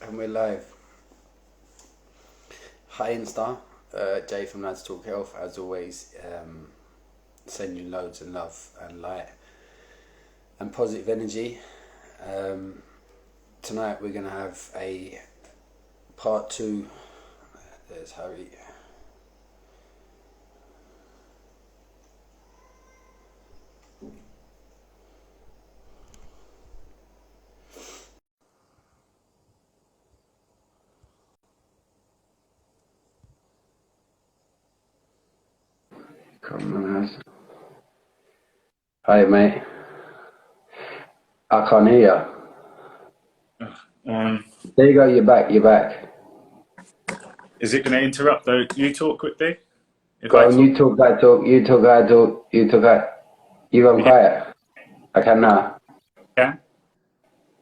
And we're live. Hi Insta, Jay from Lads Talk Health, as always, sending loads of love and light and positive energy. Tonight we're going to have a part 2. There's Harry. Come on, guys. Hi mate. I can't hear you. There you go, you're back. Is it going to interrupt though? You talk quickly. Go on, you talk, I talk, you talk, I talk, you talk, I... You go quiet. I can now. Yeah?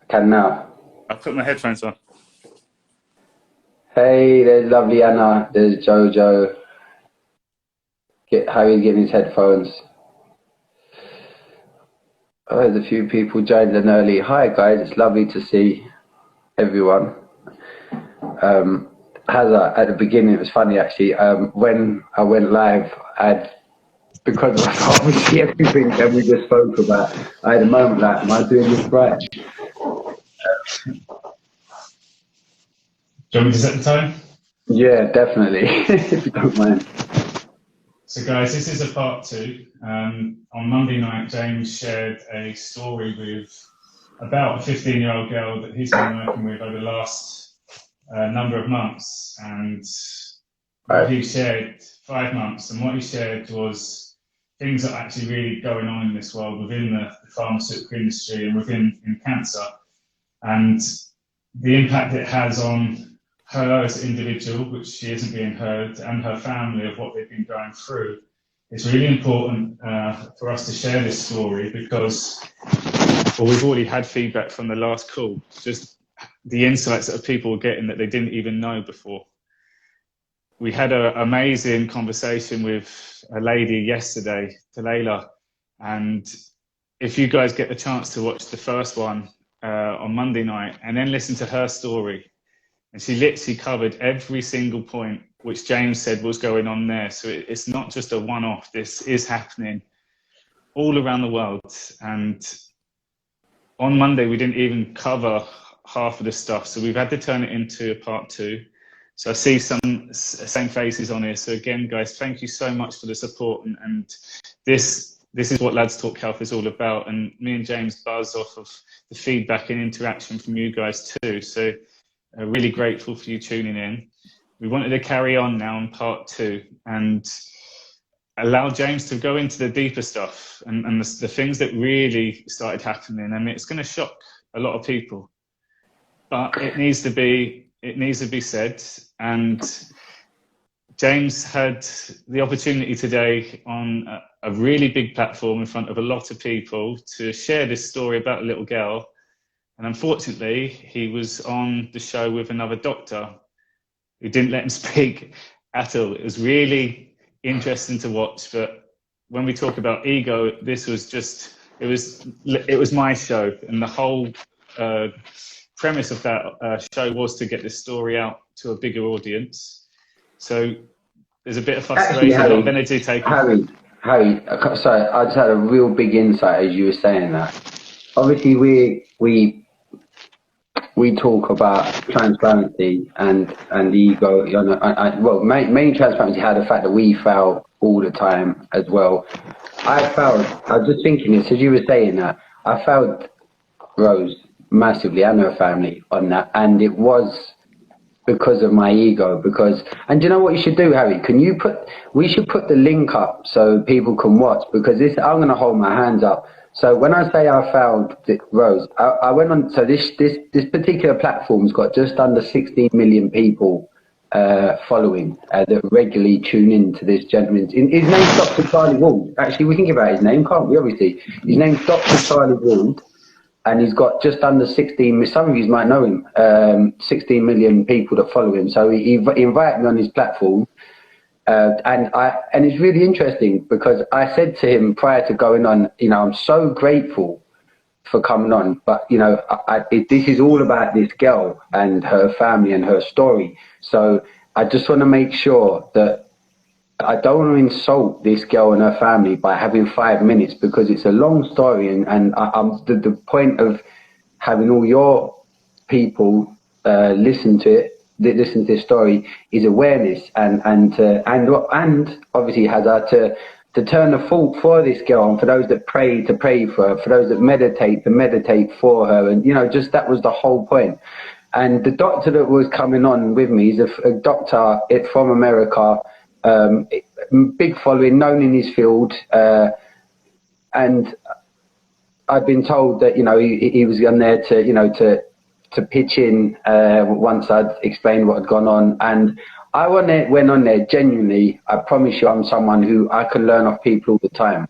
I can now. I'll put my headphones on. Hey, there's lovely Anna, there's Jojo. Harry's getting his headphones. Oh, there's a few people joined in early. Hi guys, it's lovely to see everyone. At the beginning, it was funny actually. When I went live, because of obviously everything that we just spoke about, I had a moment like, am I doing this right? Do you want me to set the time? Yeah, definitely, if you don't mind. So guys, this is a part 2. On Monday night, James shared a story with about a 15-year-old girl that he's been working with over the last number of months. And what he shared, 5 months, and what he shared was things that are actually really going on in this world within the pharmaceutical industry and within cancer. And the impact it has on her as an individual, which she isn't being heard, and her family of what they've been going through. It's really important for us to share this story because we've already had feedback from the last call, just the insights that people were getting that they didn't even know before. We had an amazing conversation with a lady yesterday, Talayla, and if you guys get the chance to watch the first one on Monday night and then listen to her story, and she literally covered every single point which James said was going on there. So it's not just a one-off. This is happening all around the world. And on Monday, we didn't even cover half of the stuff. So we've had to turn it into a part 2. So I see some same faces on here. So again, guys, thank you so much for the support. And this is what Lads Talk Health is all about. And me and James buzz off of the feedback and interaction from you guys too. So really grateful for you tuning in. We wanted to carry on now in part 2 and allow James to go into the deeper stuff and the things that really started happening. I mean, it's going to shock a lot of people, but it needs to be said. And James had the opportunity today on a really big platform in front of a lot of people to share this story about a little girl. And unfortunately, he was on the show with another doctor who didn't let him speak at all. It was really interesting to watch. But when we talk about ego, this was just, it was my show. And the whole premise of that show was to get this story out to a bigger audience. So there's a bit of frustration, a lot of energy taken. Harry, sorry, I just had a real big insight as you were saying that. Obviously, we talk about transparency and the ego. You know, main transparency had the fact that we fail all the time as well. I was just thinking this as you were saying that. I failed Rose massively and her family on that, and it was because of my ego. And do you know what you should do, Harry? We should put the link up so people can watch, because I'm going to hold my hands up. So when I say I failed Rose, I went on. So this particular platform's got just under 16 million people following that regularly tune in to this gentleman. His name's Dr. Charlie Wald. Actually, we can give out his name, can't we? Obviously, his name's Dr. Charlie Wald, and he's got just under 16. Some of you might know him. 16 million people that follow him. So he invited me on his platform. And it's really interesting because I said to him prior to going on, you know, I'm so grateful for coming on, but you know, this is all about this girl and her family and her story. So I just want to make sure that I don't want to insult this girl and her family by having 5 minutes, because it's a long story, and the point of having all your people listen to this story is awareness, and obviously has to turn the fault for this girl, and for those that pray to pray for her, for those that meditate to meditate for her, and you know, just that was the whole point. And the doctor that was coming on with me is a doctor from America, big following, known in his field, and I've been told that, you know, he was on there to, you know, to pitch in once I'd explained what had gone on. And I went on there genuinely. I promise you, I'm someone who I can learn off people all the time,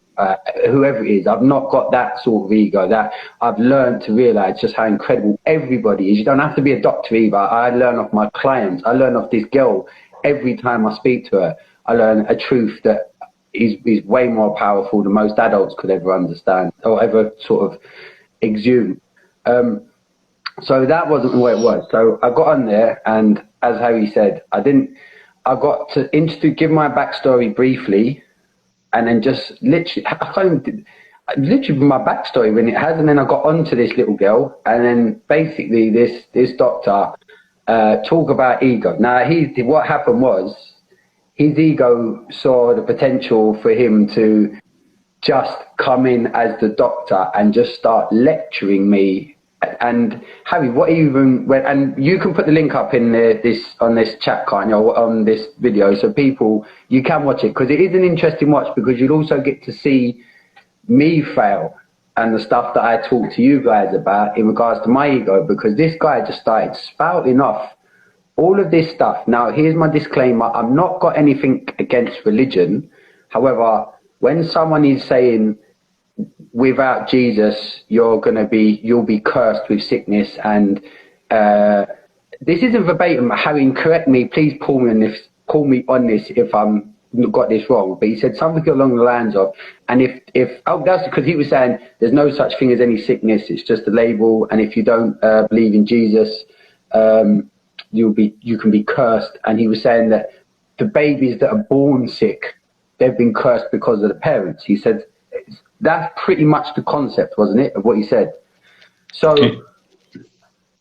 whoever it is. I've not got that sort of ego. That I've learned to realize just how incredible everybody is. You don't have to be a doctor either. I learn off my clients. I learn off this girl every time I speak to her. I learn a truth that is way more powerful than most adults could ever understand or ever sort of exhume. So that wasn't what it was. So I got on there, and as Harry said, I got to give my backstory briefly, and then just literally my backstory when it has, and then I got onto this little girl, and then basically this doctor talk about ego. Now what happened was, his ego saw the potential for him to just come in as the doctor and just start lecturing me. And Harry, and you can put the link up in on this chat, can't you, on this video, so people, you can watch it, because it is an interesting watch, because you'll also get to see me fail and the stuff that I talk to you guys about in regards to my ego, because this guy just started spouting off all of this stuff. Now, here's my disclaimer. I've not got anything against religion. However, when someone is saying, without Jesus, you'll be cursed with sickness, and this isn't verbatim. Harry, correct me, please call me on this if I'm got this wrong. But he said something along the lines of, and that's because he was saying there's no such thing as any sickness. It's just a label, and if you don't believe in Jesus, you can be cursed. And he was saying that the babies that are born sick, they've been cursed because of the parents. He said that's pretty much the concept, wasn't it, of what he said? So,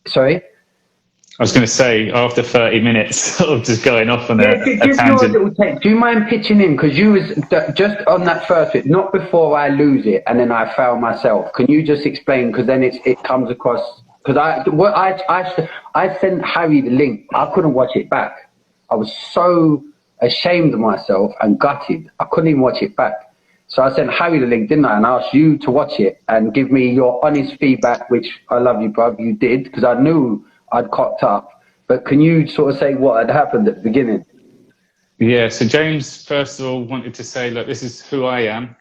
sorry? I was going to say, after 30 minutes of just going off on a tangent. Do you mind pitching in? Because you was just on that first bit, not before I lose it and then I fail myself. Can you just explain? Because then it comes across. Because I sent Harry the link. I couldn't watch it back. I was so ashamed of myself and gutted. I couldn't even watch it back. So I sent Harry the link, didn't I? And I asked you to watch it and give me your honest feedback, which I love you, bruv. You did, because I knew I'd cocked up. But can you sort of say what had happened at the beginning? Yeah, so James, first of all, wanted to say, look, this is who I am.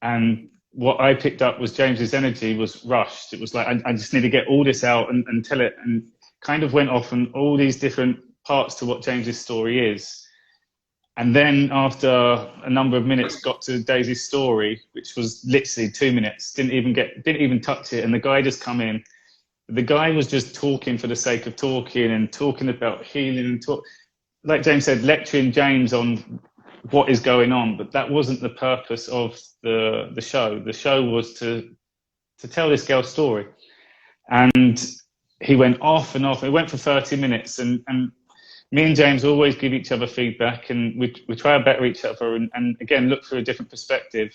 And what I picked up was James's energy was rushed. It was like, I just need to get all this out and tell it, and kind of went off on all these different parts to what James's story is. And then after a number of minutes, got to Daisy's story, which was literally 2 minutes, didn't even touch it. And the guy just come in. The guy was just talking for the sake of talking and talking about healing and like James said, lecturing James on what is going on. But that wasn't the purpose of the show. The show was to tell this girl's story. And he went off and off. It went for 30 minutes. And me and James always give each other feedback, and we try to better each other and again, look for a different perspective.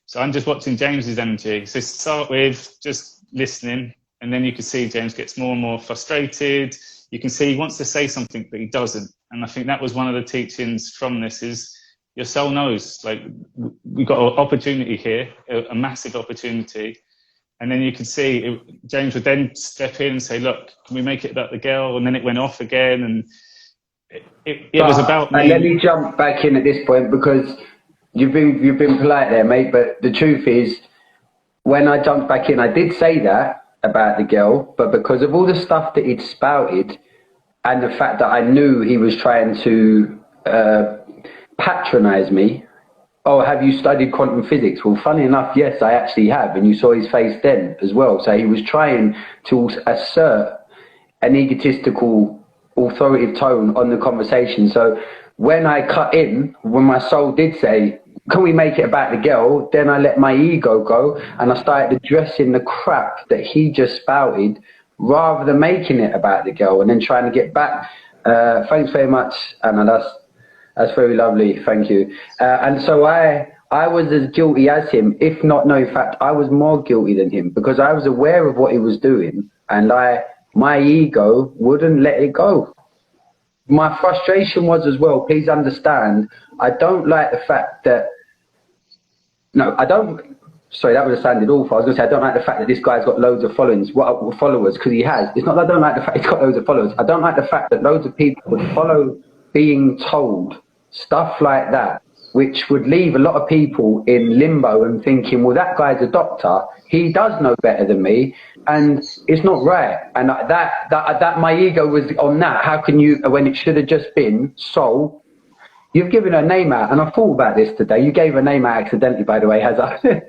So I'm just watching James's energy. So start with just listening, and then you can see James gets more and more frustrated. You can see he wants to say something, but he doesn't. And I think that was one of the teachings from this is your soul knows, like, we've got an opportunity here, a massive opportunity. And then you can see James would then step in and say, look, can we make it about the girl? And then it went off again. And it was about me. And let me jump back in at this point, because you've been polite there, mate. But the truth is, when I jumped back in, I did say that about the girl, but because of all the stuff that he'd spouted and the fact that I knew he was trying to patronize me, oh, have you studied quantum physics? Well, funny enough, yes, I actually have. And you saw his face then as well. So he was trying to assert an egotistical, authoritative tone on the conversation. So when I cut in, when my soul did say, can we make it about the girl? Then I let my ego go and I started addressing the crap that he just spouted rather than making it about the girl and then trying to get back. Thanks very much, Anna. That's very lovely. Thank you. And so I was as guilty as him, if not, no, in fact, I was more guilty than him because I was aware of what he was doing and my ego wouldn't let it go. My frustration was as well, please understand, I don't like the fact that, sorry, that would have sounded awful. I was going to say, I don't like the fact that this guy's got loads of followers, because he has. It's not that I don't like the fact he's got loads of followers. I don't like the fact that loads of people would follow being told stuff like that, which would leave a lot of people in limbo and thinking, well, that guy's a doctor, he does know better than me, and it's not right. And that my ego was on that. How can you, when it should have just been, so you've given her name out, and I thought about this today. You gave her name out accidentally, by the way, Hazard.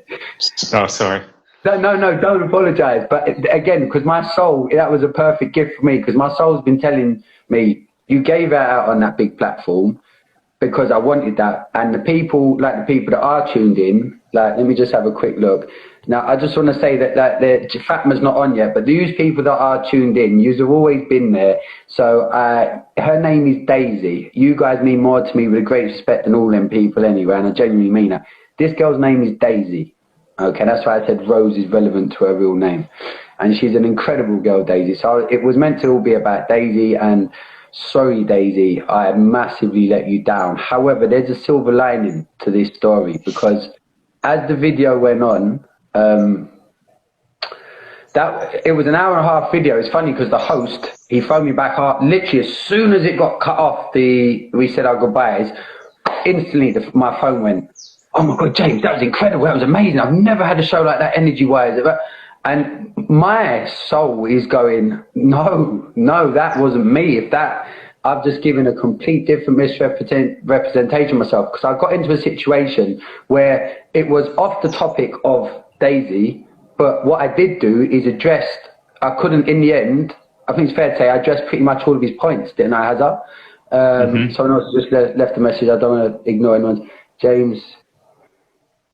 Oh, sorry. No, don't apologise. But again, because my soul, that was a perfect gift for me, because my soul's been telling me, you gave her out on that big platform, because I wanted that. And the people that are tuned in, let me just have a quick look. Now, I just want to say that Fatma's not on yet, but these people that are tuned in, yous have always been there. So her name is Daisy. You guys mean more to me with a great respect than all them people anyway, and I genuinely mean it. This girl's name is Daisy. Okay, that's why I said Rose is relevant to her real name. And she's an incredible girl, Daisy. So it was meant to all be about Daisy, and sorry, Daisy, I massively let you down. However, there's a silver lining to this story, because as the video went on, it was an hour and a half video. It's funny because the host, he phoned me back up literally as soon as it got cut off, we said our goodbyes, instantly my phone went, oh my God, James, that was incredible, that was amazing, I've never had a show like that energy wise. And my soul is going, no, that wasn't me. If that, I've just given a complete different misrepresentation of myself, because I got into a situation where it was off the topic of Daisy, but what I did do is I couldn't, in the end, I think it's fair to say, I addressed pretty much all of his points, didn't I, Hazard? Someone else just left a message, I don't want to ignore anyone. James,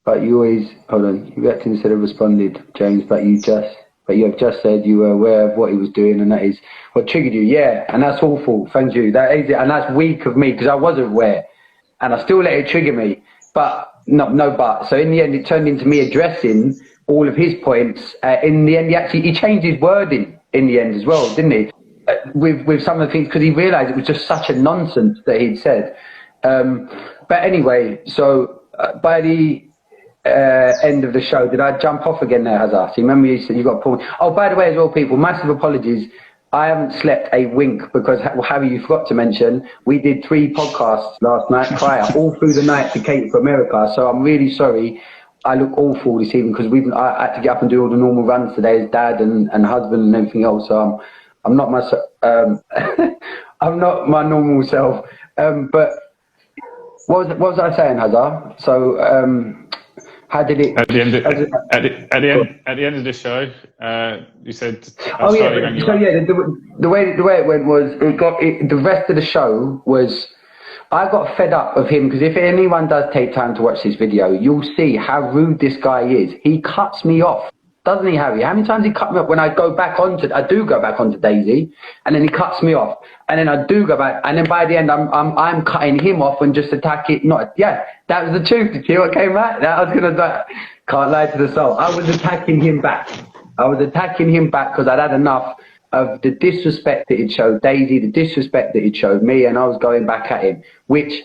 but you always, hold on, you reacted instead of responded, James, but you have just said you were aware of what he was doing, and that is what triggered you. Yeah, and that's awful, thank you. That is it, and that's weak of me, because I was aware, and I still let it trigger me, but no but. So in the end, it turned into me addressing all of his points. In the end, he changed his wording in the end as well, didn't he? With some of the things, because he realised it was just such a nonsense that he'd said. But anyway, so by the end of the show, did I jump off again there, Hazard? So remember you said you got pulled. Oh, by the way as well, people, massive apologies. I haven't slept a wink because, Harry, you forgot to mention, we did 3 podcasts last night prior, all through the night to cater for America. So I'm really sorry. I look awful this evening because I had to get up and do all the normal runs today as dad and husband and everything else. So I'm not I'm not my normal self. But what was I saying, Hazard? So how did it? At the end of the show, you said. The way it went was the rest of the show was. I got fed up of him, because if anyone does take time to watch this video, you'll see how rude this guy is. He cuts me off, doesn't he, Harry? How many times he cut me off when I do go back onto Daisy, and then he cuts me off, and then I do go back, and then by the end I'm cutting him off and just attacking. That was the truth. Did you hear what came out? Can't lie to the soul. I was attacking him back. Because I'd had enough of the disrespect that it showed Daisy, the disrespect that it showed me, and I was going back at him, which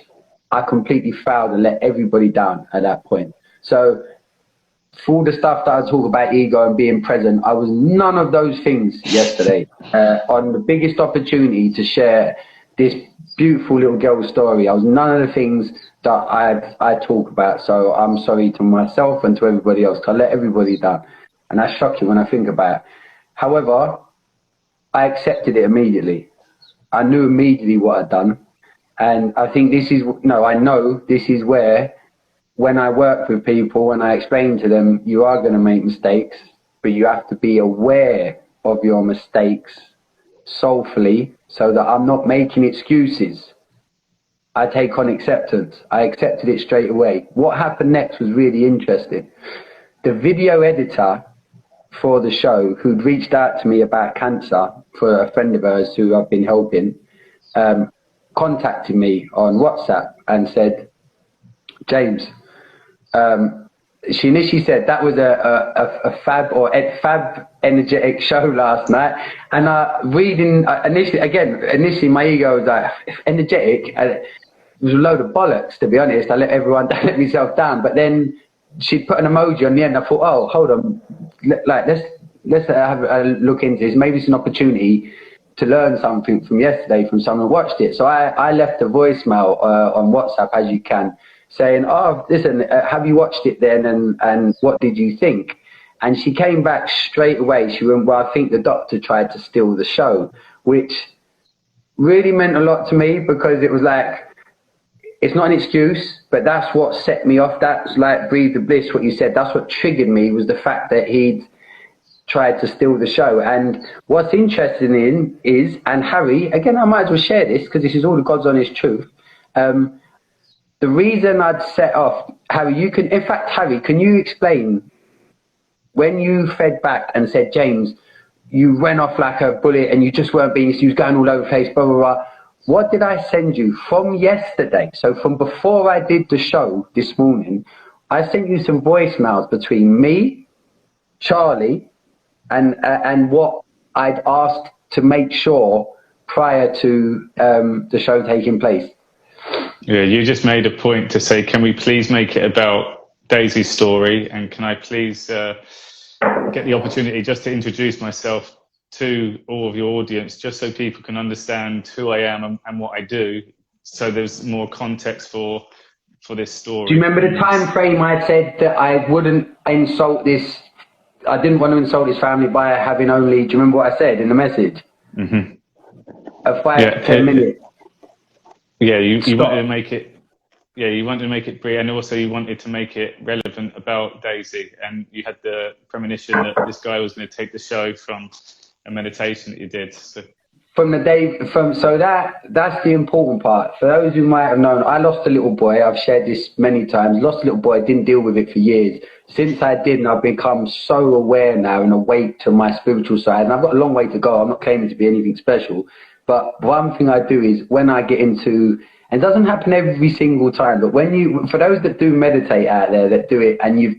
I completely failed and let everybody down at that point. So for all the stuff that I talk about ego and being present, I was none of those things yesterday on the biggest opportunity to share this beautiful little girl's story. I was none of the things that I talk about. So I'm sorry to myself and to everybody else. I let everybody down, and that's shocking when I think about it. However, I accepted it immediately. I knew immediately what I'd done. And I think I know this is where when I work with people and I explain to them, you are going to make mistakes, but you have to be aware of your mistakes soulfully so that I'm not making excuses. I take on acceptance. I accepted it straight away. What happened next was really interesting. The video editor for the show, who'd reached out to me about cancer for a friend of hers who I've been helping, contacted me on WhatsApp and said, James, she initially said that was a fab energetic show last night, and initially my ego was like, energetic, it was a load of bollocks, to be honest. I let myself down, but then she put an emoji on the end. I thought, oh, hold on, let's have a look into this. Maybe it's an opportunity to learn something from yesterday from someone who watched it. So I left a voicemail on WhatsApp, as you can, saying, oh, listen, have you watched it then, and what did you think? And she came back straight away. She went, well, I think the doctor tried to steal the show, which really meant a lot to me, because it was like, it's not an excuse, but that's what set me off. That's like Breathe the Bliss, what you said. That's what triggered me, was the fact that he'd tried to steal the show. And what's interesting is, and Harry, again, I might as well share this because this is all the God's honest truth. The reason I'd set off, Harry, Harry, can you explain when you fed back and said, James, you went off like a bullet and you just weren't being, you was going all over the place, blah, blah, blah. What did I send you from yesterday? So from before I did the show this morning, I sent you some voicemails between me, Charlie, and what I'd asked to make sure prior to the show taking place. Yeah, you just made a point to say, can we please make it about Daisy's story? And can I please get the opportunity just to introduce myself to all of your audience, just so people can understand who I am and what I do, so there's more context for this story. Do you remember the time frame I said that I wouldn't insult this, I didn't want to insult his family by having only, do you remember what I said in the message? Mm-hmm. A 5 to 10 minutes. Yeah, you wanted to make it. Yeah, you wanted to make it brief, and also you wanted to make it relevant about Daisy, and you had the premonition that this guy was going to take the show from a meditation that you did. So that's the important part. For those who might have known, I lost a little boy. I've shared this many times. Lost a little boy, didn't deal with it for years. Since I did, and I've become so aware now and awake to my spiritual side, and I've got a long way to go. I'm not claiming to be anything special, but one thing I do is when I get into, and it doesn't happen every single time, but for those that do meditate out there, that do it, and you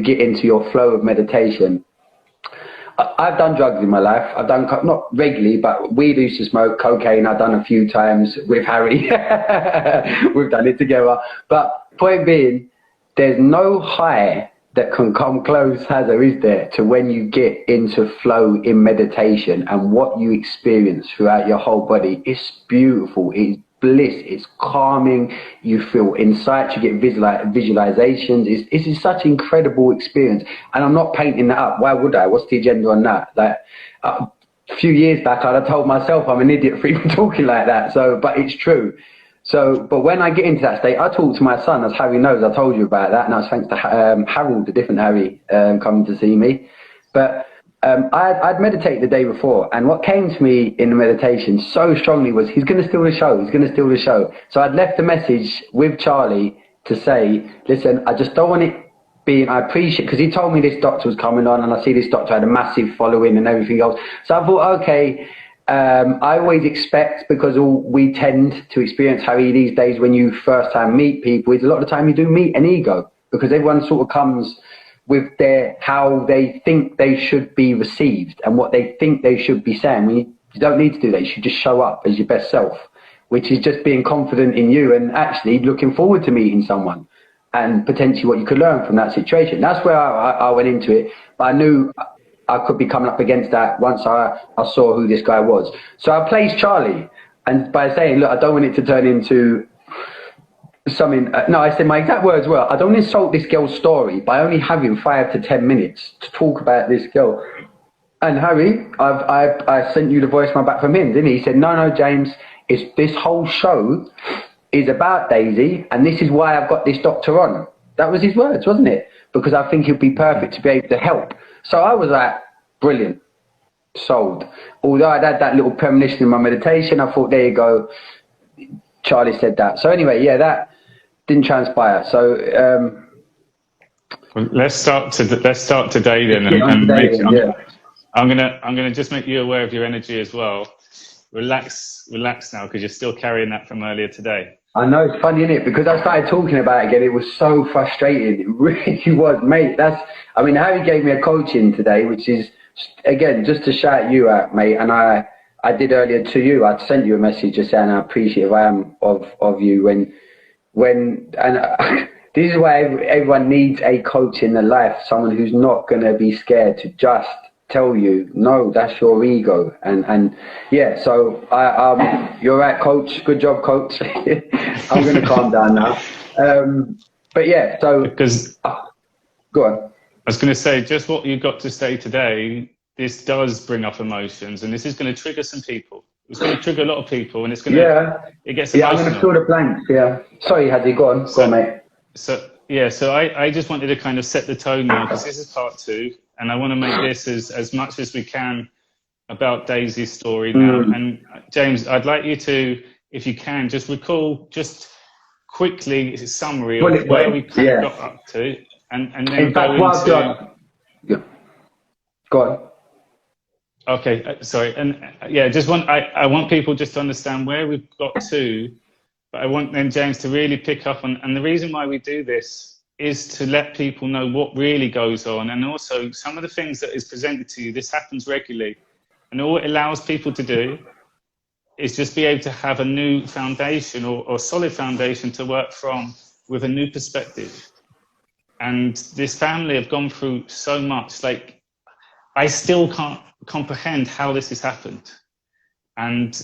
get into your flow of meditation. I've done drugs in my life. I've done, not regularly, but weed used to smoke, cocaine I've done a few times with Harry. We've done it together. But point being, there's no high that can come close, is there, to when you get into flow in meditation, and what you experience throughout your whole body. It's beautiful. It's bliss. It's calming. You feel insights. You get visualizations. It's such an incredible experience. And I'm not painting that up. Why would I? What's the agenda on that? Like a few years back, I'd have told myself I'm an idiot for even talking like that. So, but it's true. So, but when I get into that state, I talk to my son, as Harry knows. I told you about that, and that was thanks to Harold, the different Harry, coming to see me. But I'd meditate the day before, and what came to me in the meditation so strongly was, he's going to steal the show. He's going to steal the show. So I'd left a message with Charlie to say, listen, I just don't want it being, I appreciate, because he told me this doctor was coming on, and I see this doctor had a massive following and everything else. So I thought, okay. I always expect, because all we tend to experience, Harry, these days when you first time meet people, is a lot of the time you do meet an ego, because everyone sort of comes with how they think they should be received and what they think they should be saying. You don't need to do that. You should just show up as your best self, which is just being confident in you and actually looking forward to meeting someone and potentially what you could learn from that situation. That's where I went into it, but I knew I could be coming up against that once I saw who this guy was. So I placed Charlie, and by saying, look, I don't want it to turn into something, no, I said my exact words were, I don't insult this girl's story by only having 5 to 10 minutes to talk about this girl. And Harry, I sent you the voicemail back from him, didn't he? He said, no, James, this whole show is about Daisy, and this is why I've got this doctor on. That was his words, wasn't it? Because I think he'd be perfect to be able to help. So I was like, brilliant, sold. Although I'd had that little premonition in my meditation, I thought, there you go, Charlie said that. So anyway, yeah, that didn't transpire. So well, let's start today then, I'm gonna just make you aware of your energy as well. Relax now, because you're still carrying that from earlier today. I know, it's funny, isn't it? Because I started talking about it again, it was so frustrating. It really was, mate. Harry gave me a coaching today, which is, again, just to shout you out, mate. And I did earlier to you. I sent you a message just saying how appreciative I am of you this is why everyone needs a coach in their life, someone who's not going to be scared to just tell you, no, that's your ego. And yeah, so you're right, coach. Good job, coach. I'm going to calm down now. But yeah, so because go on. I was going to say, just what you got to say today, this does bring up emotions, and this is going to trigger some people. It's going to trigger a lot of people, and it's going to it gets emotional. I'm going to fill the blanks. Yeah, sorry, Hadi, go on, mate. So I just wanted to kind of set the tone now, because this is part 2, and I want to make this as much as we can about Daisy's story now. And James, I'd like you to, if you can, just recall just quickly a summary of where we got up to, and then in fact, go on. Okay, sorry, and I want people just to understand where we've got to, but I want then James to really pick up on, and the reason why we do this is to let people know what really goes on, and also some of the things that is presented to you. This happens regularly, and all it allows people to do is just be able to have a new foundation or solid foundation to work from with a new perspective. And this family have gone through so much. Like, I still can't comprehend how this has happened, and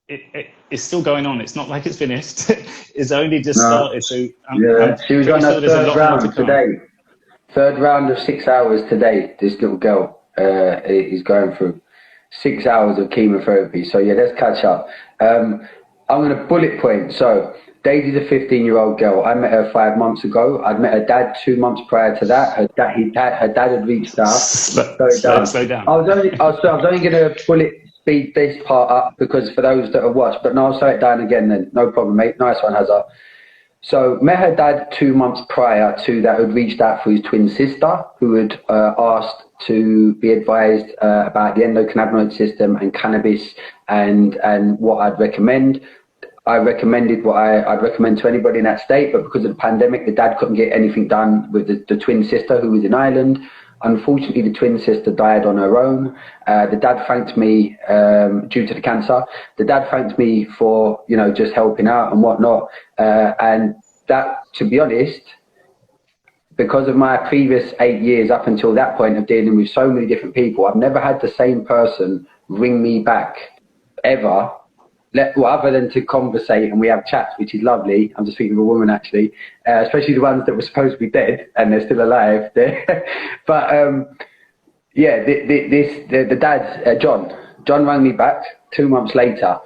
it's still going on. It's not like it's finished. It's only just started. So she was on her third round today. Third round of 6 hours today. This little girl is going through 6 hours of chemotherapy. So yeah, let's catch up. I'm going to bullet point. So Daisy's a 15-year-old girl. I met her 5 months ago. I'd met her dad 2 months prior to that. Her dad had reached out. Slow down. I was only going to speed this part up because for those that have watched, but no, I'll slow it down again then. No problem, mate. Nice one, Hazard. So met her dad 2 months prior to that, who'd reached out for his twin sister, who had asked to be advised about the endocannabinoid system and cannabis and what I'd recommend. I recommended what I'd recommend to anybody in that state, but because of the pandemic, the dad couldn't get anything done with the twin sister who was in Ireland. Unfortunately, the twin sister died on her own. The dad thanked me due to the cancer. The dad thanked me for, just helping out and whatnot. And that, to be honest, because of my previous 8 years up until that point of dealing with so many different people, I've never had the same person ring me back ever. Other than to conversate and we have chats, which is lovely. I'm just thinking of a woman actually, especially the ones that were supposed to be dead and they're still alive. But the dad, John rang me back 2 months later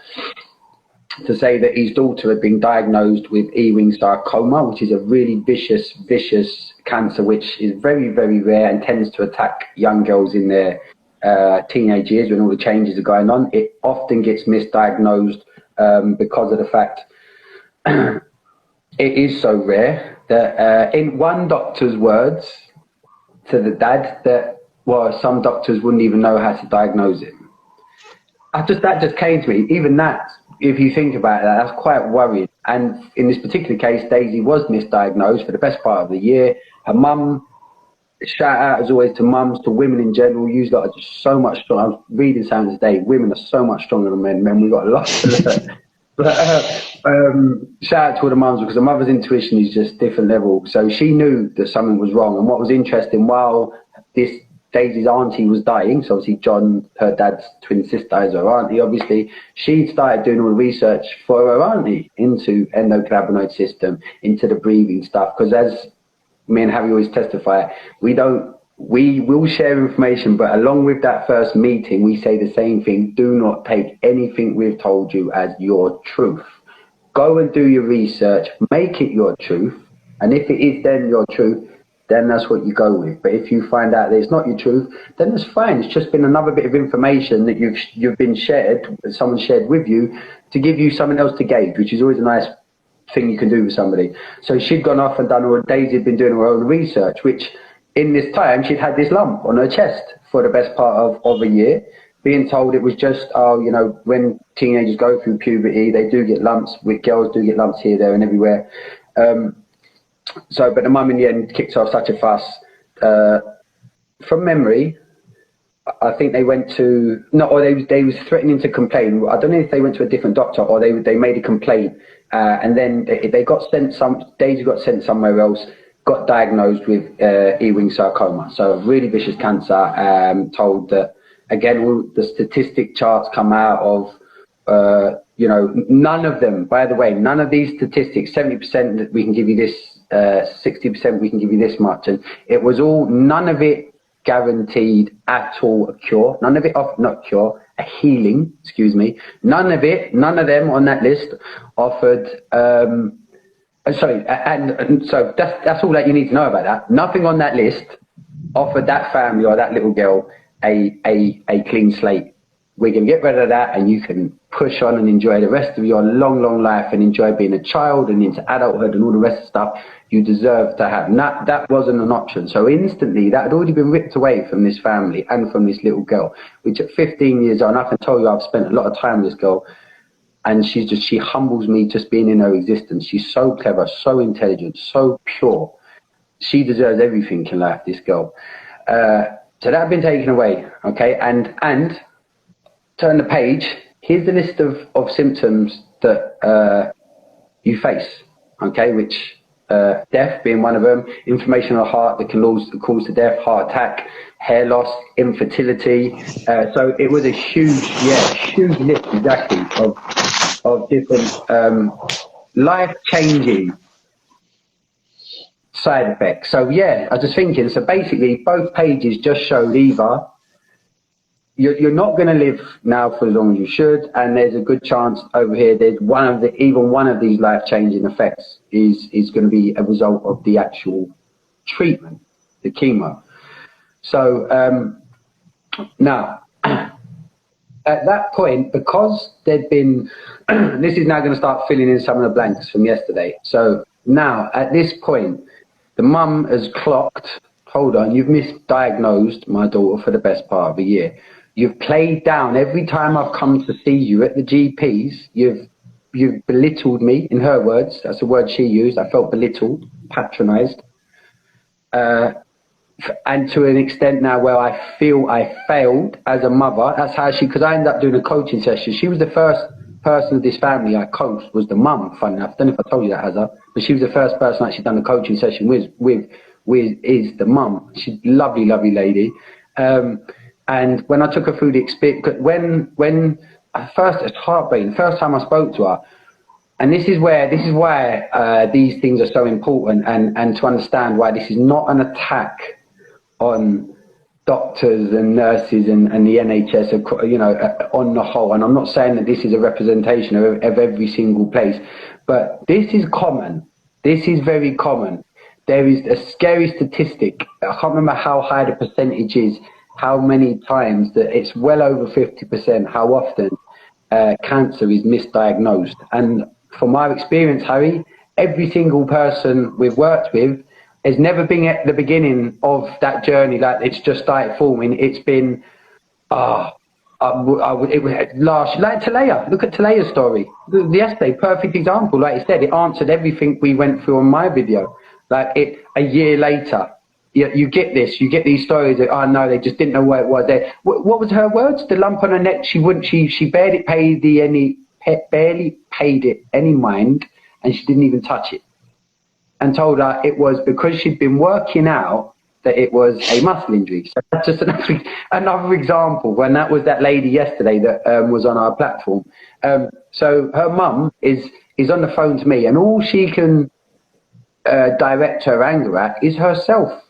to say that his daughter had been diagnosed with Ewing sarcoma, which is a really vicious cancer, which is very, very rare and tends to attack young girls in their teenage years when all the changes are going on. It often gets misdiagnosed because of the fact it is so rare that in one doctor's words to the dad that some doctors wouldn't even know how to diagnose it. That just came to me. Even that, if you think about that, that's quite worrying. And in this particular case, Daisy was misdiagnosed for the best part of the year. Her mum, shout out as always to mums, to women in general. You lot are just so much stronger. I was reading something today. Women are so much stronger than men. Men, we've got a lot to learn. But shout out to all the mums, because the mother's intuition is just different level. So she knew that something was wrong. And what was interesting, while this Daisy's auntie was dying, so obviously John, her dad's twin sister, is her auntie, obviously, she'd started doing all the research for her auntie into endocannabinoid system, into the breathing stuff. Because as me and Harry always testify, we will share information, but along with that first meeting, we say the same thing: do not take anything we've told you as your truth. Go and do your research, make it your truth, And if it is then your truth, then that's what you go with. But if you find out that it's not your truth, then it's fine. It's just been another bit of information that you've been shared, that someone shared with you, to give you something else to gauge, which is always a nice thing you can do with somebody. So she'd gone off and done, or Daisy had been doing her own research, which in this time she'd had this lump on her chest for the best part of a year, being told it was just, oh, you know, when teenagers go through puberty, they do get lumps, with girls do get lumps here, there and everywhere. So, but the mum in the end kicked off such a fuss. From memory, I think they went to, no, or they was threatening to complain. I don't know if they went to a different doctor or they made a complaint. And then they got sent Daisy got sent somewhere else, got diagnosed with Ewing sarcoma. So a really vicious cancer, told that, again, all the statistic charts come out of, you know, none of them, by the way, none of these statistics, 70% that we can give you this, 60% we can give you this much. And it was all, none of it guaranteed at all a cure. None of it, not cure, a healing, excuse me. None of them on that list offered, sorry, and so that's all that you need to know about that. Nothing on that list offered that family or that little girl a clean slate. We're going to get rid of that and you can push on and enjoy the rest of your long, long life and enjoy being a child and into adulthood and all the rest of the stuff you deserve to have. And that wasn't an option. So instantly that had already been ripped away from this family and from this little girl, which at 15 years old, and I can tell you I've spent a lot of time with this girl, and she humbles me just being in her existence. She's so clever, so intelligent, so pure. She deserves everything in life, this girl. So that had been taken away, okay? And turn the page. Here's the list of symptoms that you face, okay? Which death being one of them, inflammation of the heart that can cause the death, heart attack, hair loss, infertility. So it was a huge list exactly of different life-changing side effects. So yeah, I was just thinking, so basically both pages just showed either you're not going to live now for as long as you should, and there's a good chance over here there's even one of these life-changing effects is going to be a result of the actual treatment, the chemo. So now at that point, because there'd been this is now going to start filling in some of the blanks from yesterday. So now at this point the mum has clocked, hold on, you've misdiagnosed my daughter for the best part of a year. You've played down every time I've come to see you at the GP's. You've belittled me, in her words. That's the word she used. I felt belittled, patronised. And to an extent now where I feel I failed as a mother. That's how because I ended up doing a coaching session. She was the first person of this family I coached, was the mum, funny enough. I don't know if I told you that, Hazza, but she was the first person I actually done a coaching session with is the mum. She's a lovely, lovely lady. And when I took her through the experience, when at first it's heartbreaking, the first time I spoke to her, and this is why these things are so important, and to understand why this is not an attack on doctors and nurses and the NHS, you know, on the whole. And I'm not saying that this is a representation of every single place, but this is common. This is very common. There is a scary statistic. I can't remember how high the percentage is, how many times, that it's well over 50%, how often cancer is misdiagnosed. And from my experience, Harry, every single person we've worked with has never been at the beginning of that journey, like it's just started forming. It's been, it was last, like Talaya. Look at Talaya's story. Yesterday, perfect example. Like you said, it answered everything we went through on my video. Like a year later, you get this, you get these stories that, oh no, they just didn't know what it was. What was her words? The lump on her neck, she barely paid it any mind, and she didn't even touch it. And told her it was because she'd been working out that it was a muscle injury. So that's just another example. When that was that lady yesterday that was on our platform. So her mum is on the phone to me, and all she can direct her anger at is herself.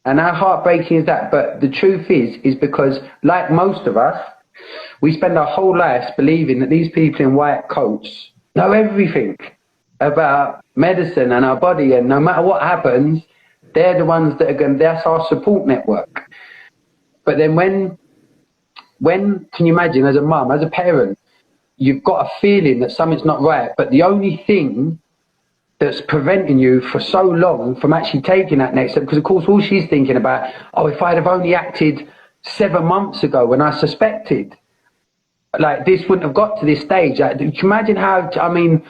And how heartbreaking is that? But the truth is because, like most of us, we spend our whole lives believing that these people in white coats know everything. about medicine and our body, and no matter what happens, they're the ones that are going. That's our support network. But then when can you imagine, as a mum, as a parent, you've got a feeling that something's not right, but the only thing that's preventing you for so long from actually taking that next step, because of course all she's thinking about, oh, if I'd have only acted 7 months ago when I suspected, like, this wouldn't have got to this stage. Like, can you imagine how, I mean,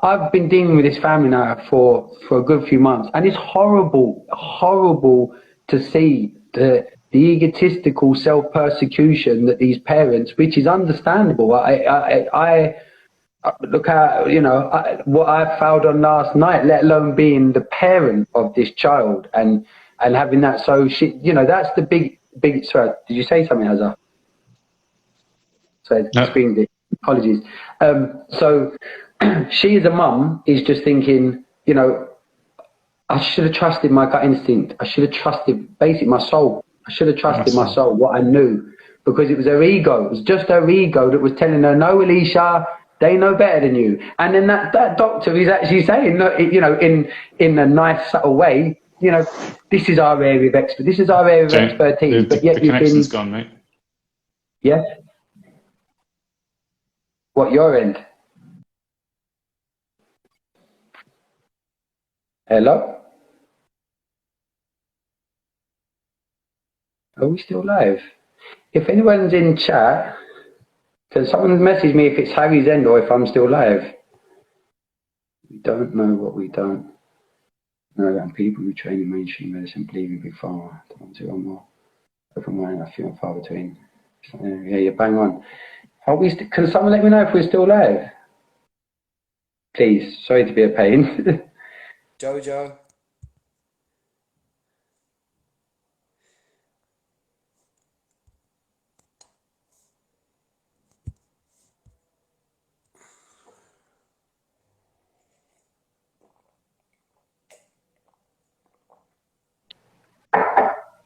I've been dealing with this family now for a good few months, and it's horrible to see the egotistical self-persecution that these parents, which is understandable. I look at, what I found on last night, let alone being the parent of this child and having that. So that's the big. Sorry, did you say something, Hazza? So no. screened it. Apologies. So she, as a mum, is just thinking, I should have trusted my gut instinct. I should have trusted basically my soul. I should have trusted my soul, what I knew, because it was her ego. It was just her ego that was telling her, no, Alicia, they know better than you. And then that doctor is actually saying, in a nice, subtle way, this is our area of expertise. This is our area of expertise. But yet the connection's gone, mate. Yeah. What, your end? Hello? Are we still live? If anyone's in chat, can someone message me if it's Harry's end or if I'm still live? We don't know what we don't know, and people who train in mainstream medicine believe in big pharma. The ones who are more open-minded, I feel far between. Yeah, you're bang on. Can someone let me know if we're still live? Please, sorry to be a pain. Jojo.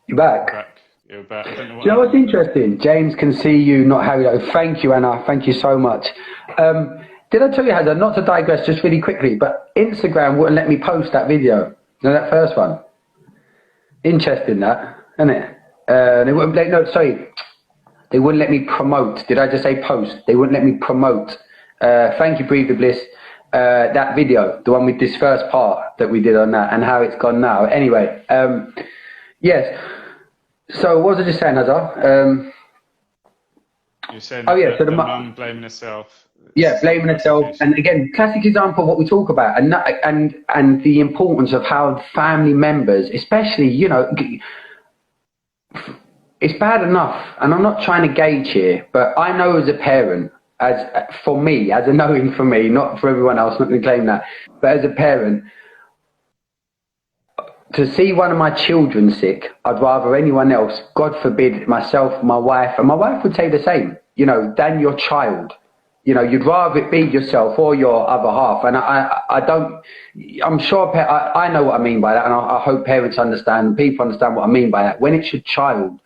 You're back. You're back. I don't know what. Do you know what's interesting? James can see you, not Harry. Thank you, Anna. Thank you so much. Did I tell you, Hazza, not to digress just really quickly, but Instagram wouldn't let me post that video. You know, that first one? Interesting, that, isn't it? They wouldn't let me promote. Did I just say post? They wouldn't let me promote. Thank you, Breathe the Bliss. That video, the one with this first part that we did on that and how it's gone now. Anyway, yes. So what was I just saying, Hazza? You're saying so the mum blaming herself. Yeah, blaming herself. And again, classic example of what we talk about, and the importance of how family members, especially, it's bad enough, and I'm not trying to gauge here, but I know as a parent, for me, not for everyone else, not going to claim that, but as a parent, to see one of my children sick, I'd rather anyone else, God forbid, myself, my wife, and my wife would say the same, than your child. You'd rather it be yourself or your other half. And I'm sure, I know what I mean by that, and I hope parents understand, people understand what I mean by that. When it's your child,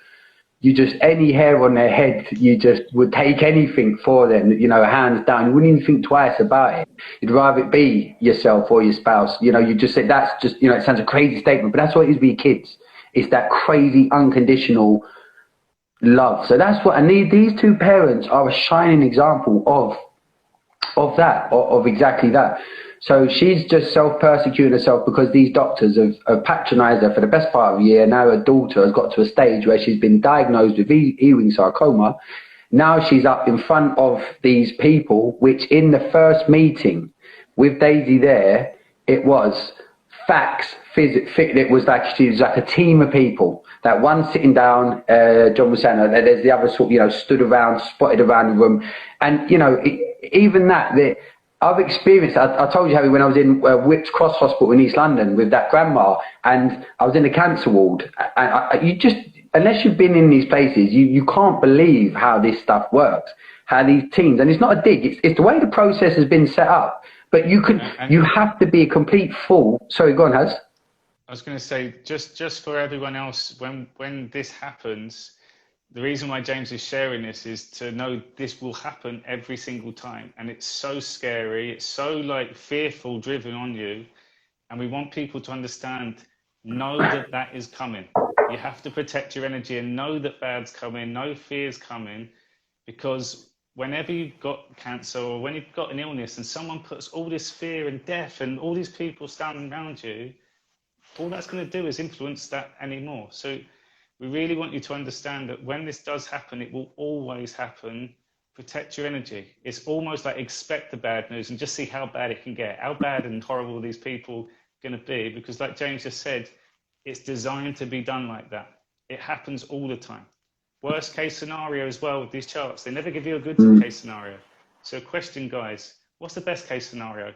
any hair on their head, you just would take anything for them, hands down. You wouldn't even think twice about it. You'd rather it be yourself or your spouse. You just say, that's just, it sounds a crazy statement, but that's what it is with your kids. It's that crazy, unconditional love. So that's what I need. These two parents are a shining example of that, of exactly that. So she's just self-persecuting herself because these doctors have patronised her for the best part of a year. Now her daughter has got to a stage where she's been diagnosed with Ewing sarcoma. Now she's up in front of these people, which in the first meeting with Daisy there, it was facts, it was like she was like a team of people. That one sitting down, John was saying, there's the other sort, stood around, spotted around the room. And, even that, I've experienced, I told you how when I was in Whips Cross Hospital in East London with that grandma, and I was in the cancer ward, and you just, unless you've been in these places, you can't believe how this stuff works, how these teams, and it's not a dig, it's the way the process has been set up. But you have to be a complete fool. Sorry, go on, Haz. I was going to say, just for everyone else, when this happens, the reason why James is sharing this is to know this will happen every single time. And it's so scary. It's so like fearful driven on you. And we want people to understand, know that that is coming. You have to protect your energy and know that bad's coming, know fear's coming, because whenever you've got cancer or when you've got an illness and someone puts all this fear and death and all these people standing around you, all that's going to do is influence that anymore. So we really want you to understand that when this does happen, it will always happen. Protect your energy. It's almost like expect the bad news and just see how bad it can get, how bad and horrible these people are going to be. Because like James just said, it's designed to be done like that. It happens all the time. Worst case scenario as well with these charts. They never give you a good case scenario. So question, guys, what's the best case scenario?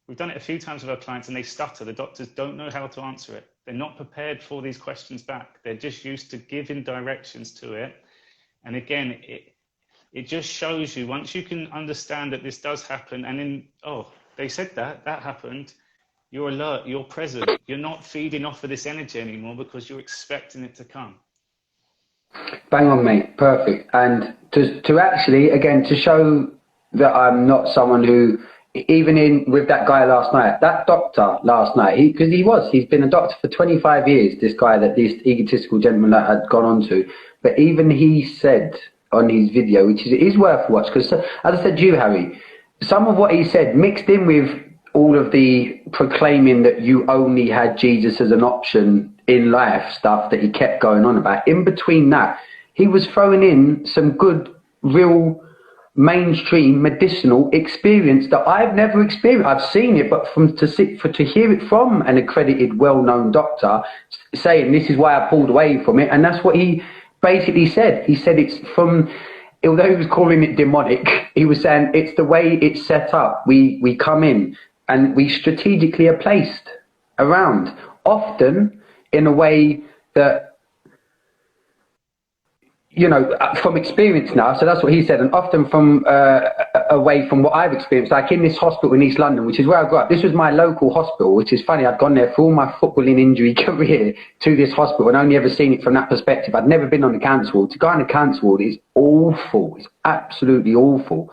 We've done it a few times with our clients and they stutter. The doctors don't know how to answer it. They're not prepared for these questions back. They're just used to giving directions to it. And again, it just shows you, once you can understand that this does happen, and then, oh, they said that happened, you're alert, you're present. You're not feeding off of this energy anymore because you're expecting it to come. Bang on, mate. Perfect. And to actually, again, to show that I'm not someone who, even with that guy last night, that doctor last night, he's been a doctor for 25 years, this guy, that this egotistical gentleman that had gone on to. But even he said on his video, which is worth a watch, because as I said to you, Harry, some of what he said mixed in with all of the proclaiming that you only had Jesus as an option in life stuff that he kept going on about. In between that, he was throwing in some good, real mainstream medicinal experience that I've never experienced. I've seen it, but to hear it from an accredited, well-known doctor saying this is why I pulled away from it, and that's what he basically said. He said it's from, although he was calling it demonic, he was saying it's the way it's set up. We come in and we strategically are placed around, often in a way that, you know, from experience now, so that's what he said, and often from away from what I've experienced, like in this hospital in East London, which is where I grew up. This was my local hospital, which is funny. I'd gone there for all my footballing injury career to this hospital and only ever seen it from that perspective. I'd never been on the cancer ward. To go on the cancer ward is awful. It's absolutely awful.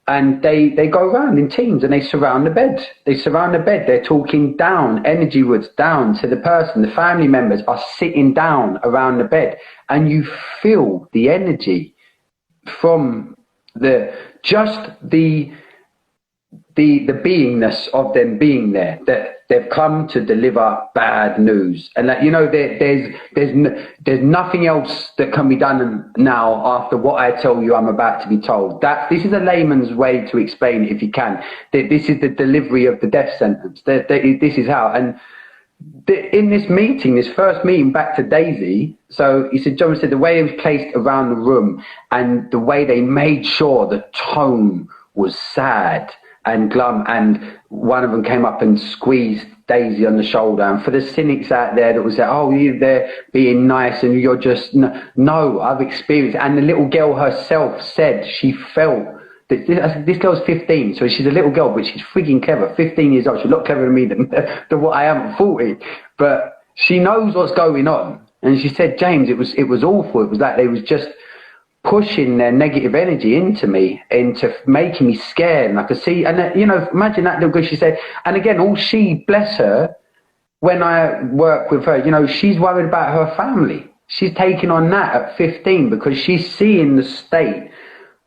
And they go around in teams and they surround the bed. They're talking down, energy words down to the person. The family members are sitting down around the bed, and you feel the energy from the beingness of them being there, that they've come to deliver bad news, and that, you know, there's nothing else that can be done now after what I tell you I'm about to be told. That this is a layman's way to explain it, if you can. This is the delivery of the death sentence. This is how. And in this meeting, this first meeting back to Daisy, so he said, John said the way it was placed around the room and the way they made sure the tone was sad and glum, and one of them came up and squeezed Daisy on the shoulder. And for the cynics out there that was like, oh, you're there being nice and you're just, no, I've experienced. And the little girl herself said she felt that this girl's 15, so she's a little girl, but she's freaking clever. 15 years old, she's a lot cleverer than me than what I am at 40. But she knows what's going on. And she said, James, it was awful. It was like they was just pushing their negative energy into me, into making me scared. And I could see, and you know, imagine that little girl, she said, and again, all she, bless her, when I work with her, you know, she's worried about her family. She's taking on that at 15 because she's seeing the state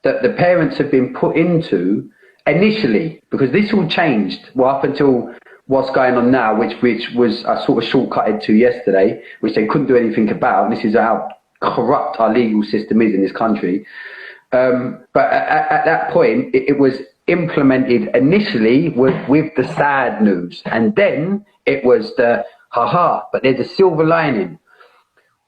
that the parents have been put into initially, because this all changed, well, up until what's going on now, which was I sort of shortcutted to yesterday, which they couldn't do anything about. This is how corrupt our legal system is in this country. But at that point, it was implemented initially with the sad news, and then it was the but there's a silver lining.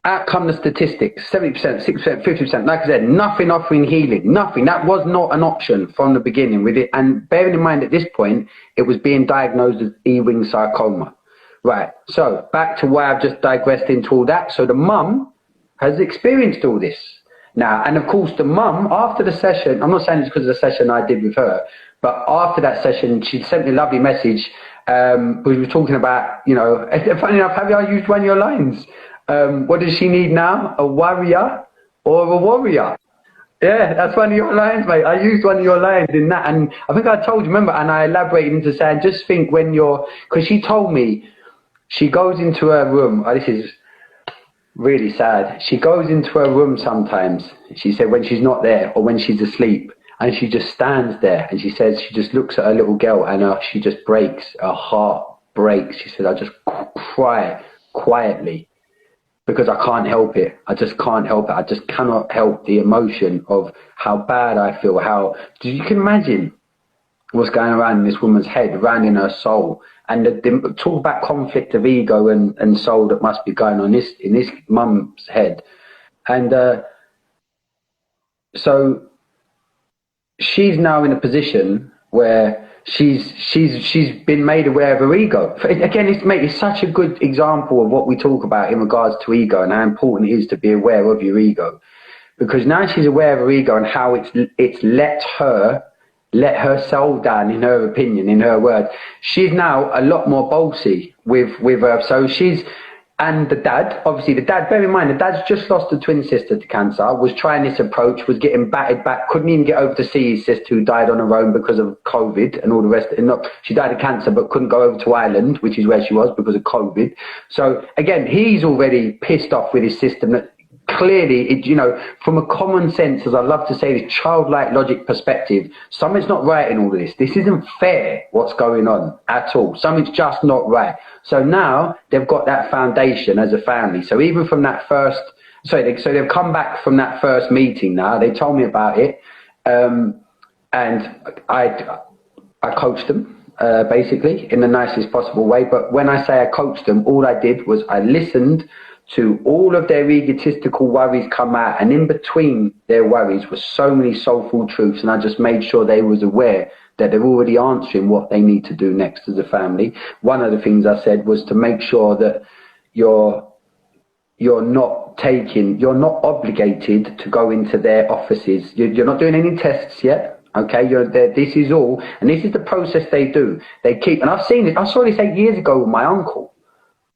Out come the statistics: 70%, 60%, 50%. Like I said, nothing offering healing, nothing. That was not an option from the beginning with it. And bearing in mind at this point, it was being diagnosed as Ewing sarcoma. Right. So back to why I've just digressed into all that. So the mum has experienced all this now, and of course the mum, after the session, I'm not saying it's because of the session I did with her, but after that session she sent me a lovely message. We were talking about, you know, funny enough, have I used one of your lines? What does she need now? A warrior or a warrior? Yeah, that's one of your lines, mate. I used one of your lines in that, and I think I told you, remember, and I elaborated into saying, just think when you're, because she told me she goes into her room. Oh, this is really sad. She goes into her room sometimes. She said when she's not there or when she's asleep, and she just stands there, and she says she just looks at her little girl, and she just breaks. Her heart breaks. She said, I just cry quietly, because I can't help it. I just can't help it. I just cannot help the emotion of how bad I feel. You can imagine what's going around in this woman's head, around in her soul. And the talk about conflict of ego and soul that must be going on in this mum's head. And so she's now in a position where she's been made aware of her ego. Again, it's such a good example of what we talk about in regards to ego and how important it is to be aware of your ego. Because now she's aware of her ego and how it's let her soul down, in her opinion, in her words. She's now a lot more ballsy with her. So and the dad, bear in mind, the dad's just lost a twin sister to cancer, was trying this approach, was getting battered back, couldn't even get over to see his sister who died on her own because of COVID and all the rest. She died of cancer, but couldn't go over to Ireland, which is where she was, because of COVID. So again, he's already pissed off with his system that clearly, from a common sense, as I love to say, this childlike logic perspective, something's not right in all of this. This isn't fair, what's going on at all. Something's just not right. So now they've got that foundation as a family. So even from that so they've come back from that first meeting now. They told me about it. And I coached them, basically, in the nicest possible way. But when I say I coached them, all I did was I listened to all of their egotistical worries come out, and in between their worries were so many soulful truths, and I just made sure they was aware that they're already answering what they need to do next as a family. One of the things I said was to make sure that you're not obligated to go into their offices. You're not doing any tests yet. Okay, this is all, and this is the process they do. They keep, and I've seen it. I saw this 8 years ago with my uncle.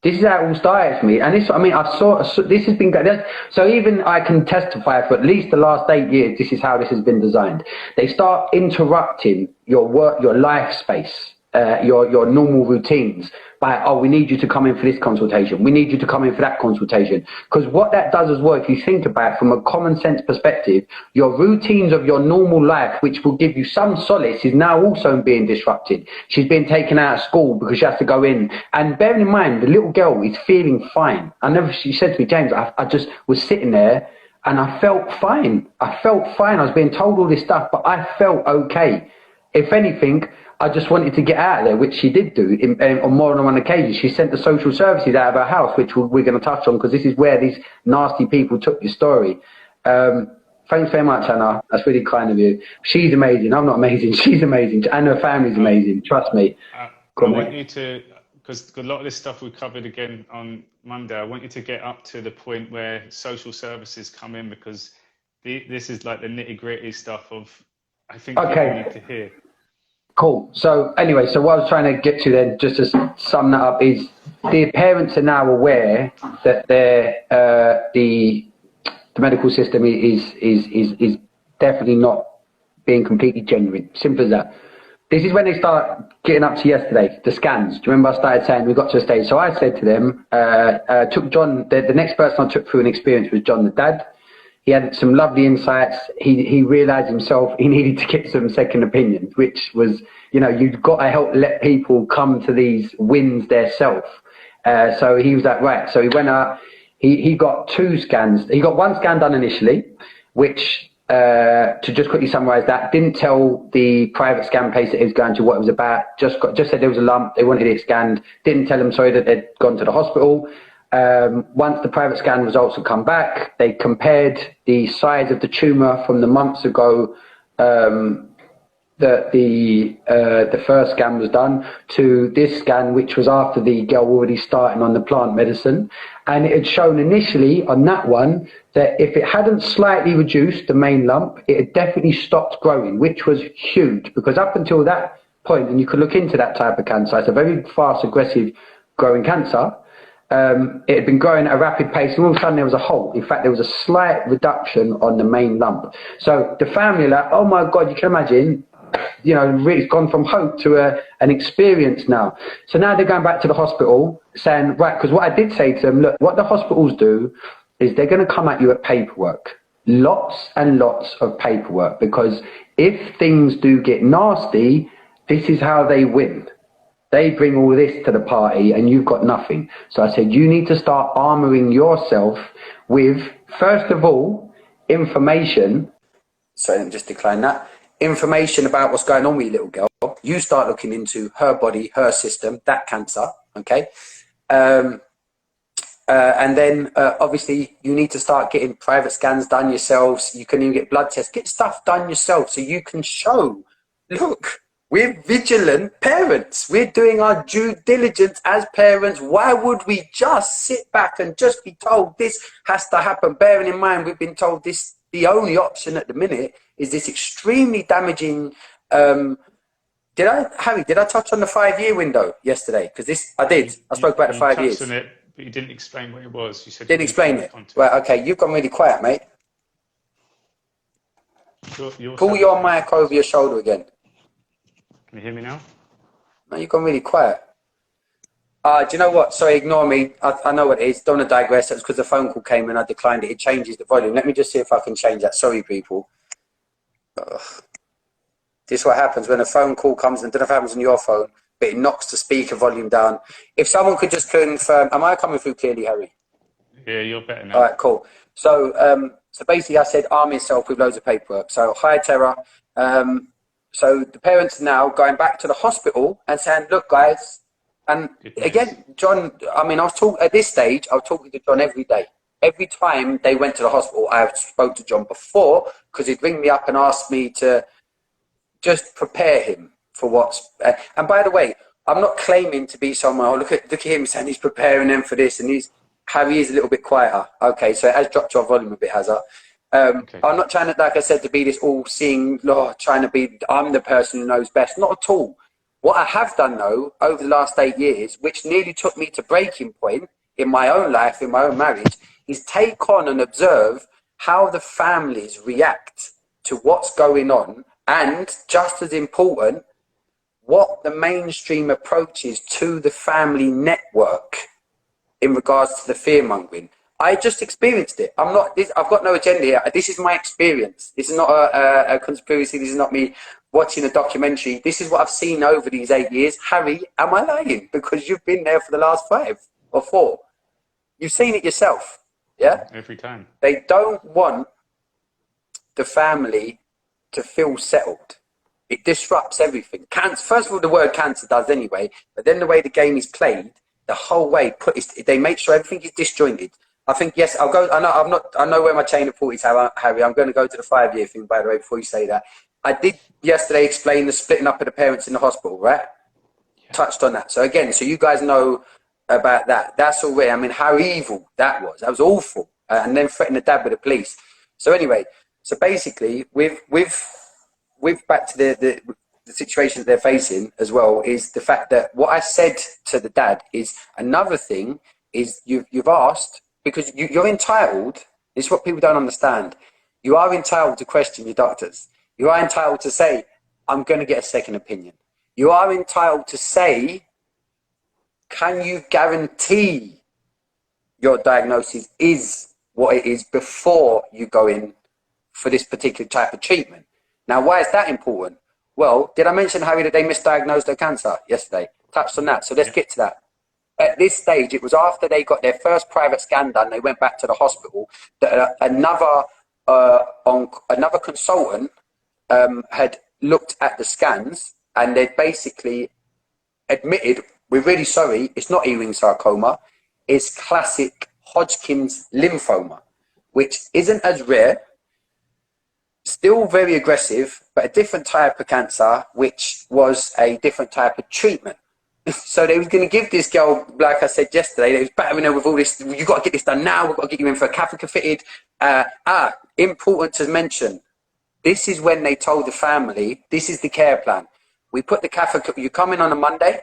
This is how it all started for me. And this has been, so even I can testify for at least the last 8 years, this is how this has been designed. They start interrupting your work, your life space, your normal routines by, we need you to come in for this consultation. We need you to come in for that consultation. Because what that does as well, if you think about it from a common sense perspective, your routines of your normal life, which will give you some solace, is now also being disrupted. She's been taken out of school because she has to go in. And bearing in mind, the little girl is feeling fine. She said to me, James, I just was sitting there and I felt fine. I was being told all this stuff, but I felt okay. If anything, I just wanted to get out of there, which she did do on more than one occasion. She sent the social services out of her house, which we're going to touch on, because this is where these nasty people took your story. Thanks very much, Anna. That's really kind of you. She's amazing. I'm not amazing. She's amazing. And her family's amazing. Trust me. I want you to, because a lot of this stuff we covered again on Monday, I want you to get up to the point where social services come in, because this is like the nitty-gritty stuff of, I think, people need to hear. Cool. So anyway, what I was trying to get to then, just to sum that up, is the parents are now aware that the medical system is definitely not being completely genuine. Simple as that. This is when they start getting up to yesterday, the scans. Do you remember I started saying we got to a stage? So I said to them, took John, the next person I took through an experience was John, the dad. He had some lovely insights. He realised himself he needed to get some second opinions, which was, you've got to help let people come to these wins theirself. So he was like, right. So he went out. He got 2 scans. He got 1 scan done initially, which, to just quickly summarise that, didn't tell the private scan place that he was going to what it was about. Just said there was a lump. They wanted it scanned. Didn't tell them, that they'd gone to the hospital. Once the private scan results had come back, they compared the size of the tumour from the months ago that the first scan was done to this scan, which was after the girl already starting on the plant medicine. And it had shown initially on that one that if it hadn't slightly reduced the main lump, it had definitely stopped growing, which was huge, because up until that point, and you could look into that type of cancer, it's a very fast, aggressive growing cancer. it had been growing at a rapid pace, and all of a sudden there was a halt. In fact, there was a slight reduction on the main lump. So the family are like, oh my God, you can imagine, you know, it's gone from hope to an experience now. So now they're going back to the hospital saying, right, because what I did say to them, look, what the hospitals do is they're going to come at you at paperwork. Lots and lots of paperwork, because if things do get nasty, this is how they win. They bring all this to the party and you've got nothing. So I said, you need to start armoring yourself with, first of all, information. So let me just decline that. Information about what's going on with your little girl. You start looking into her body, her system, that cancer, okay? And then obviously you need to start getting private scans done yourselves. You can even get blood tests. Get stuff done yourself so you can show, look, we're vigilant parents. We're doing our due diligence as parents. Why would we just sit back and just be told this has to happen? Bearing in mind, we've been told this, the only option at the minute is this extremely damaging. Harry, did I touch on the 5-year window yesterday? Because this, I did. I spoke about the 5 years. You touched on it, but you didn't explain what it was. You said didn't explain it. Right, okay, you've gone really quiet, mate. Pull your mic over your shoulder again. Can you hear me now? No, you've gone really quiet. Do you know what? Sorry, ignore me. I know what it is. Don't want to digress. That's because the phone call came and I declined it. It changes the volume. Let me just see if I can change that. Sorry, people. Ugh. This is what happens when a phone call comes, and I don't know if it happens on your phone, but it knocks the speaker volume down. If someone could just confirm, am I coming through clearly, Harry? Yeah, you're better now. All right, cool. So, so basically I said arm yourself with loads of paperwork. So high terror. So the parents are now going back to the hospital and saying, look, guys, and again, John, I mean, at this stage, I was talking to John every day. Every time they went to the hospital, I spoke to John before, because he'd ring me up and ask me to just prepare him for what's... and by the way, I'm not claiming to be someone, oh, look at him saying he's preparing them for this, and Harry is a little bit quieter. Okay, so it has dropped your volume a bit, has it? Okay. I'm not trying to, like I said, to be this all-seeing, trying to be, I'm the person who knows best. Not at all. What I have done, though, over the last 8 years, which nearly took me to breaking point in my own life, in my own marriage, is take on and observe how the families react to what's going on, and, just as important, what the mainstream approach is to the family network in regards to the fear-mongering. I just experienced it. I've got no agenda here. This is my experience. This is not a conspiracy. This is not me watching a documentary. This is what I've seen over these 8 years. Harry, am I lying? Because you've been there for the last 5 or 4. You've seen it yourself. Yeah? Every time. They don't want the family to feel settled. It disrupts everything. Cancer, first of all, the word cancer does anyway, but then the way the game is played, the whole way, they make sure everything is disjointed. I think, yes, I'll go. I know where my chain of thought is, Harry. I'm going to go to the 5-year thing, by the way, before you say that. I did yesterday explain the splitting up of the parents in the hospital, right? Yeah. Touched on that. So again, so you guys know about that. That's all right. I mean, how evil that was. That was awful. And then threatening the dad with the police. So anyway, so basically, with back to the situation that they're facing as well, is the fact that what I said to the dad is another thing is you've asked, because you're entitled, it's what people don't understand. You are entitled to question your doctors. You are entitled to say, I'm going to get a second opinion. You are entitled to say, can you guarantee your diagnosis is what it is before you go in for this particular type of treatment? Now, why is that important? Well, did I mention, Harry, that they misdiagnosed their cancer yesterday? Touched on that. So let's get to that. At this stage, it was after they got their first private scan done, they went back to the hospital, that another consultant had looked at the scans, and they basically admitted, we're really sorry, it's not Ewing sarcoma, it's classic Hodgkin's lymphoma, which isn't as rare, still very aggressive, but a different type of cancer, which was a different type of treatment. So they was going to give this girl, like I said yesterday, they was battering her with all this, you've got to get this done now, we've got to get you in for a catheter fitted. Important to mention, this is when they told the family, this is the care plan. We put the catheter, you come in on a Monday,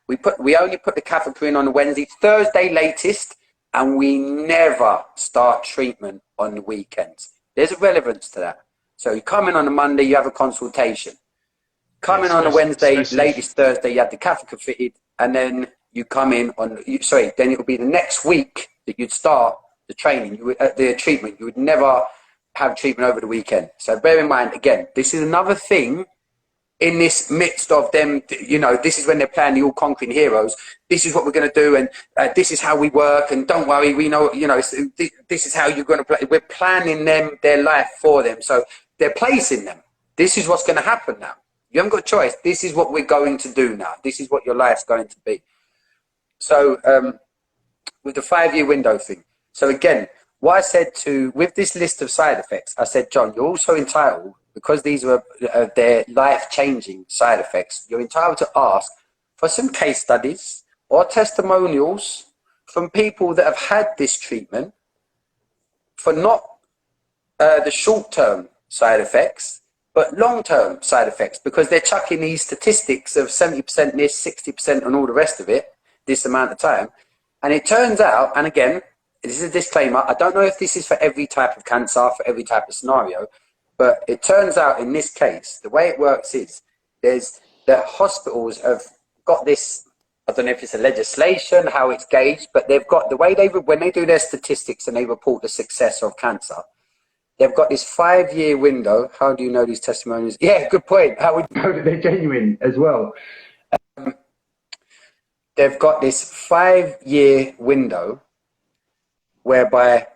We only put the catheter in on a Wednesday, Thursday latest, and we never start treatment on the weekends. There's a relevance to that. So you come in on a Monday, you have a consultation. Come in on a Wednesday, latest Thursday, you have the catheter fitted, and then you come in on, then it will be the next week that you'd start the training, the treatment. You would never have treatment over the weekend. So bear in mind, again, this is another thing in this midst of them, this is when they're playing the all conquering heroes. This is what we're going to do, and this is how we work, and don't worry, we know, this is how you're going to play. We're planning their life for them. So they're placing them. This is what's going to happen now. You haven't got a choice. This is what we're going to do now. This is what your life's going to be. So with the 5-year window thing. So again, what I said with this list of side effects, I said, John, you're also entitled, because these are their life-changing side effects, you're entitled to ask for some case studies or testimonials from people that have had this treatment for not the short-term side effects, but long-term side effects, because they're chucking these statistics of 70% this, 60% and all the rest of it, this amount of time. And it turns out, and again, this is a disclaimer, I don't know if this is for every type of cancer, for every type of scenario, but it turns out in this case, the way it works is, the hospitals have got this, I don't know if it's a legislation, how it's gauged, but they've got the way when they do their statistics and they report the success of cancer, they've got this 5-year window. How do you know these testimonies? Yeah, good point. How would you know that they're genuine as well? They've got this 5-year window whereby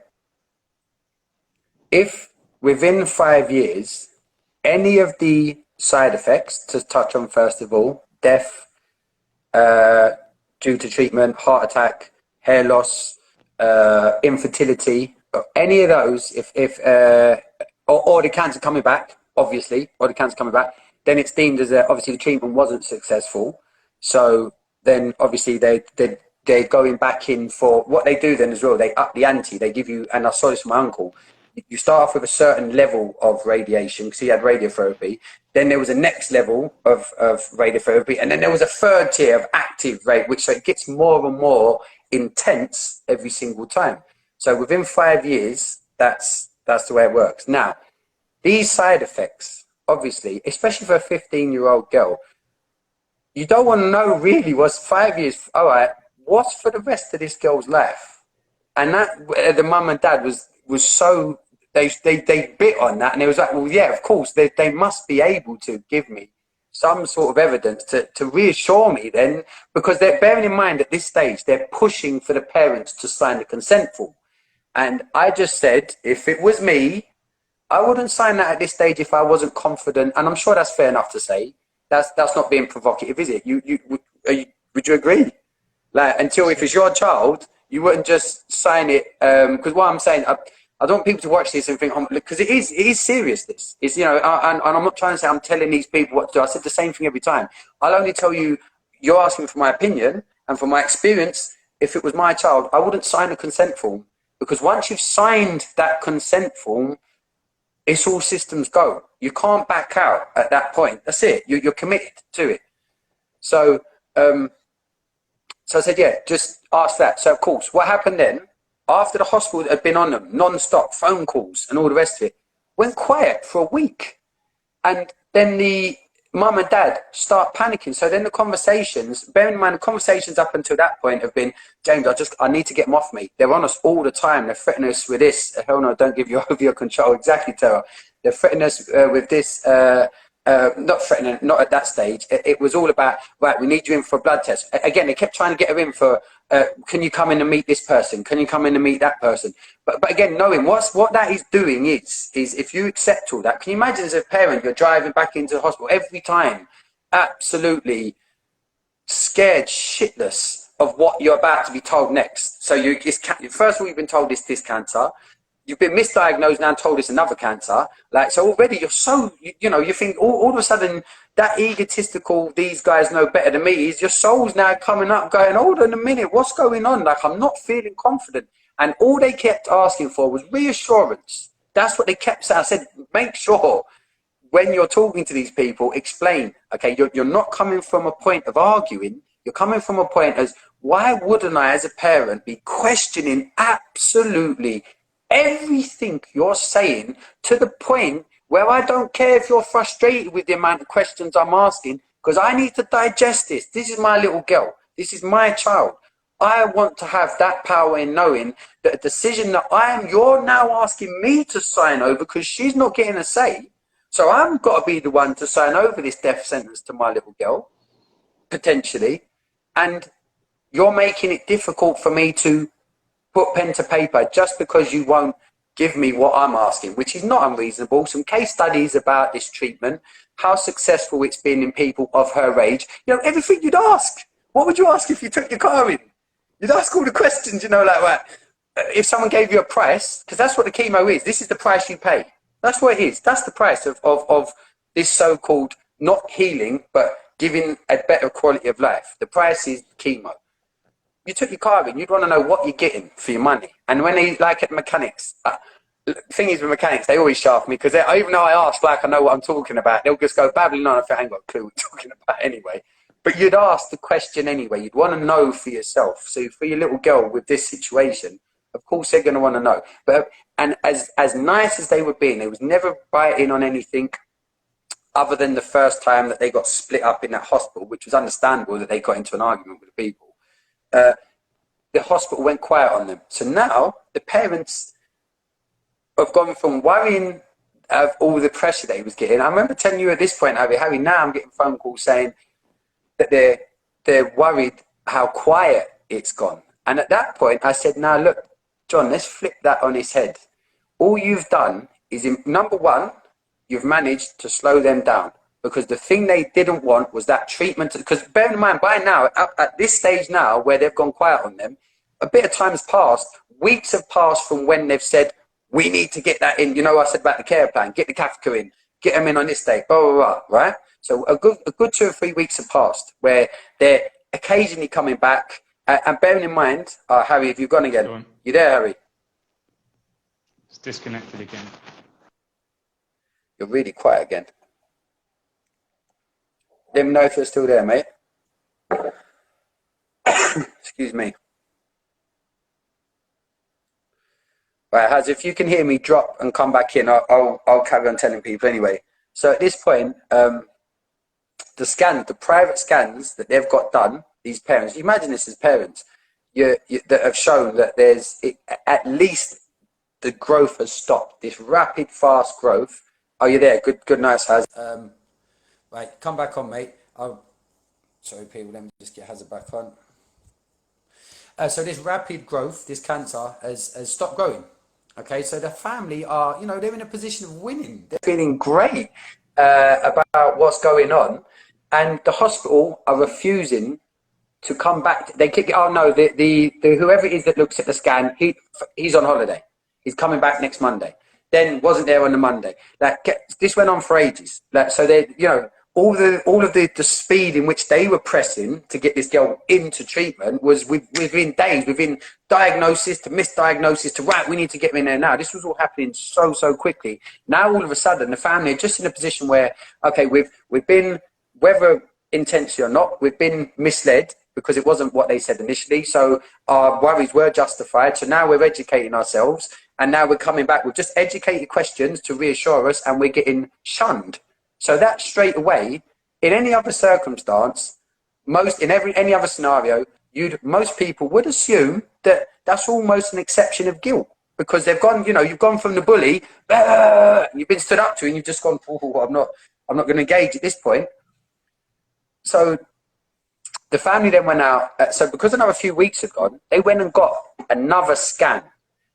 if within 5 years, any of the side effects, to touch on first of all, death due to treatment, heart attack, hair loss, infertility, any of those, or the cancer coming back, obviously, then it's deemed as obviously the treatment wasn't successful. So then obviously they're going back in for what they do then as well. They up the ante. They give you, and I saw this from my uncle. You start off with a certain level of radiation because he had radiotherapy. Then there was a next level of radiotherapy, and then there was a third tier of active rate, which so it gets more and more intense every single time. So within 5 years, that's the way it works. Now, these side effects, obviously, especially for a 15-year-old girl, you don't want to know really what's 5 years. All right, what's for the rest of this girl's life? And that the mum and dad was so they bit on that, and it was like, well, yeah, of course they must be able to give me some sort of evidence to reassure me then, because they're bearing in mind at this stage they're pushing for the parents to sign the consent form. And I just said, if it was me, I wouldn't sign that at this stage if I wasn't confident. And I'm sure that's fair enough to say. That's not being provocative, is it? Would you agree? Like, until if it's your child, you wouldn't just sign it. Because what I'm saying, I don't want people to watch this and think, because it is serious. This is, and I'm not trying to say I'm telling these people what to do. I said the same thing every time. I'll only tell you, you're asking for my opinion and from my experience. If it was my child, I wouldn't sign a consent form. Because once you've signed that consent form, it's all systems go. You can't back out at that point. That's it. You're committed to it. So, so I said, yeah, just ask that. So, of course, what happened then, after the hospital had been on them, non-stop phone calls and all the rest of it, went quiet for a week. And then the mum and dad start panicking. So then the conversations, bearing in mind the conversations up until that point have been, James, I need to get them off me. They're on us all the time. They're threatening us with this. Hell no, don't give you over your control. Exactly, Tara. They're threatening us with this. Not threatening, not at that stage. It was all about, right, we need you in for a blood test. Again, they kept trying to get her in for, can you come in and meet this person? Can you come in and meet that person? But again, knowing what that is doing is if you accept all that, can you imagine as a parent, you're driving back into the hospital every time, absolutely scared shitless of what you're about to be told next. So first of all, you've been told this cancer. You've been misdiagnosed now and told it's another cancer. Like, so already you're so, you think all of a sudden that egotistical, these guys know better than me, is your soul's now coming up going, hold on a minute, what's going on? Like, I'm not feeling confident. And all they kept asking for was reassurance. That's what they kept saying. I said, make sure when you're talking to these people, explain, okay, you're not coming from a point of arguing, You're coming from a point as, why wouldn't I, as a parent, be questioning absolutely everything you're saying to the point where I don't care if you're frustrated with the amount of questions I'm asking, because I need to digest this. This is my little girl. This is my child. I want to have that power in knowing that a decision that you're now asking me to sign over, because she's not getting a say. So I've got to be the one to sign over this death sentence to my little girl, potentially. And you're making it difficult for me to put pen to paper just because you won't give me what I'm asking, which is not unreasonable. Some case studies about this treatment, how successful it's been in people of her age. You know, everything you'd ask. What would you ask if you took your car in? You'd ask all the questions, you know, like that. If someone gave you a price, because that's what the chemo is. This is the price you pay. That's what it is. That's the price of this so-called not healing, but giving a better quality of life. The price is chemo. You took your car in, you'd want to know what you're getting for your money. And when they, like at mechanics, thing is with mechanics, they always shaft me, because even though I ask like I know what I'm talking about, they'll just go babbling on. I think I ain't got a clue what you're talking about anyway. But you'd ask the question anyway. You'd want to know for yourself. So for your little girl with this situation, of course they're going to want to know. And as nice as they were being, they was never biting on anything other than the first time that they got split up in that hospital, which was understandable that they got into an argument with the people. The hospital went quiet on them. So now the parents have gone from worrying of all the pressure they was getting. I remember telling you at this point, Harry, now I'm getting phone calls saying that they're worried how quiet it's gone. And at that point, I said, now look, John, let's flip that on its head. All you've done is, number one, you've managed to slow them down, because the thing they didn't want was that treatment. Because bear in mind, by now, at this stage now, where they've gone quiet on them, a bit of time has passed. Weeks have passed from when they've said, we need to get that in. You know, I said about the care plan, get the catheter in, get them in on this day, blah, blah, blah, right? So a good 2 or 3 weeks have passed where they're occasionally coming back. And bearing in mind, Harry, have you gone again? Go on. You there, Harry? It's disconnected again. You're really quiet again. Let me know if you're still there, mate. Excuse me. Right, Haz, if you can hear me, drop and come back in. I'll carry on telling people anyway. So at this point, the private scans that they've got done, these parents, you imagine this as parents, that have shown that at least the growth has stopped. This rapid, fast growth. Oh, you're there. Good, nice, Haz. Right, come back on, mate. Sorry, people, let me just get Hazard back on. So this rapid growth, this cancer, has stopped growing. Okay, so the family are, you know, they're in a position of winning. They're feeling great about what's going on. And the hospital are refusing to come back. They kick it. Oh, no, the whoever it is that looks at the scan, he's on holiday. He's coming back next Monday. Then wasn't there on the Monday. This went on for ages. So they, you know, all of the speed in which they were pressing to get this girl into treatment was within days, within diagnosis to misdiagnosis to right, we need to get in there now. This was all happening so quickly. Now all of a sudden the family are just in a position where, okay, we've been, whether intentionally or not, we've been misled because it wasn't what they said initially. So our worries were justified. So now we're educating ourselves, and now we're coming back with just educated questions to reassure us, and we're getting shunned. So that straight away, in any other circumstance, any other scenario, most people would assume that that's almost an exception of guilt, because they've gone, you know, you've gone from the bully, you've been stood up to, and you've just gone, oh, I'm not going to engage at this point. So the family then went out. So because another few weeks had gone, they went and got another scan.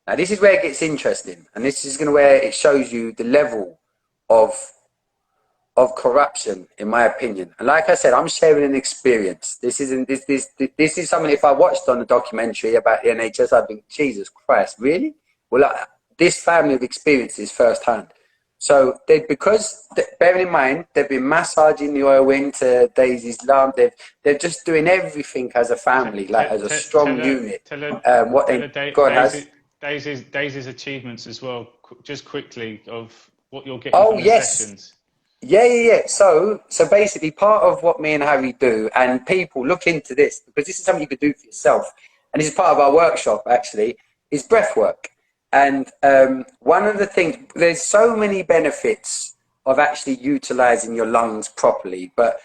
Now this is where it gets interesting, and this is where it shows you the level of corruption, in my opinion. And like I said, I'm sharing an experience. This is something, if I watched on a documentary about the NHS, I'd think, Jesus Christ, really? Well, this family have experienced this firsthand. So bearing in mind, they've been massaging the oil into Daisy's lump. They're just doing everything as a family, as a strong unit. Daisy's achievements as well, just quickly, of what you're getting from the sessions. Yeah. So basically, part of what me and Harry do, and people look into this because this is something you could do for yourself, and this is part of our workshop actually, is breath work. And one of the things, there's so many benefits of actually utilizing your lungs properly, but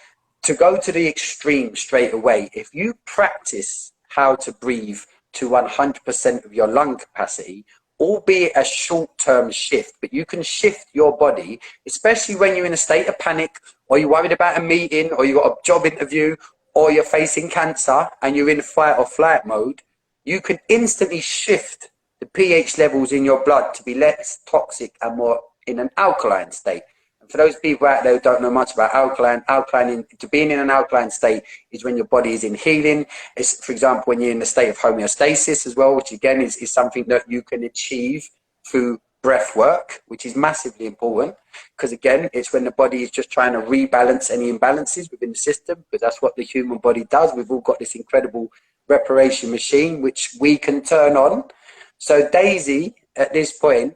to go to the extreme straight away, if you practice how to breathe to 100% of your lung capacity, albeit a short-term shift, but you can shift your body, especially when you're in a state of panic, or you're worried about a meeting, or you've got a job interview, or you're facing cancer and you're in fight or flight mode, you can instantly shift the pH levels in your blood to be less toxic and more in an alkaline state. And for those people out there who don't know much about to being in an alkaline state is when your body is in healing. It's, for example, when you're in a state of homeostasis as well, which again is something that you can achieve through breath work, which is massively important, because again, it's when the body is just trying to rebalance any imbalances within the system, because that's what the human body does. We've all got this incredible reparation machine which we can turn on. So Daisy at this point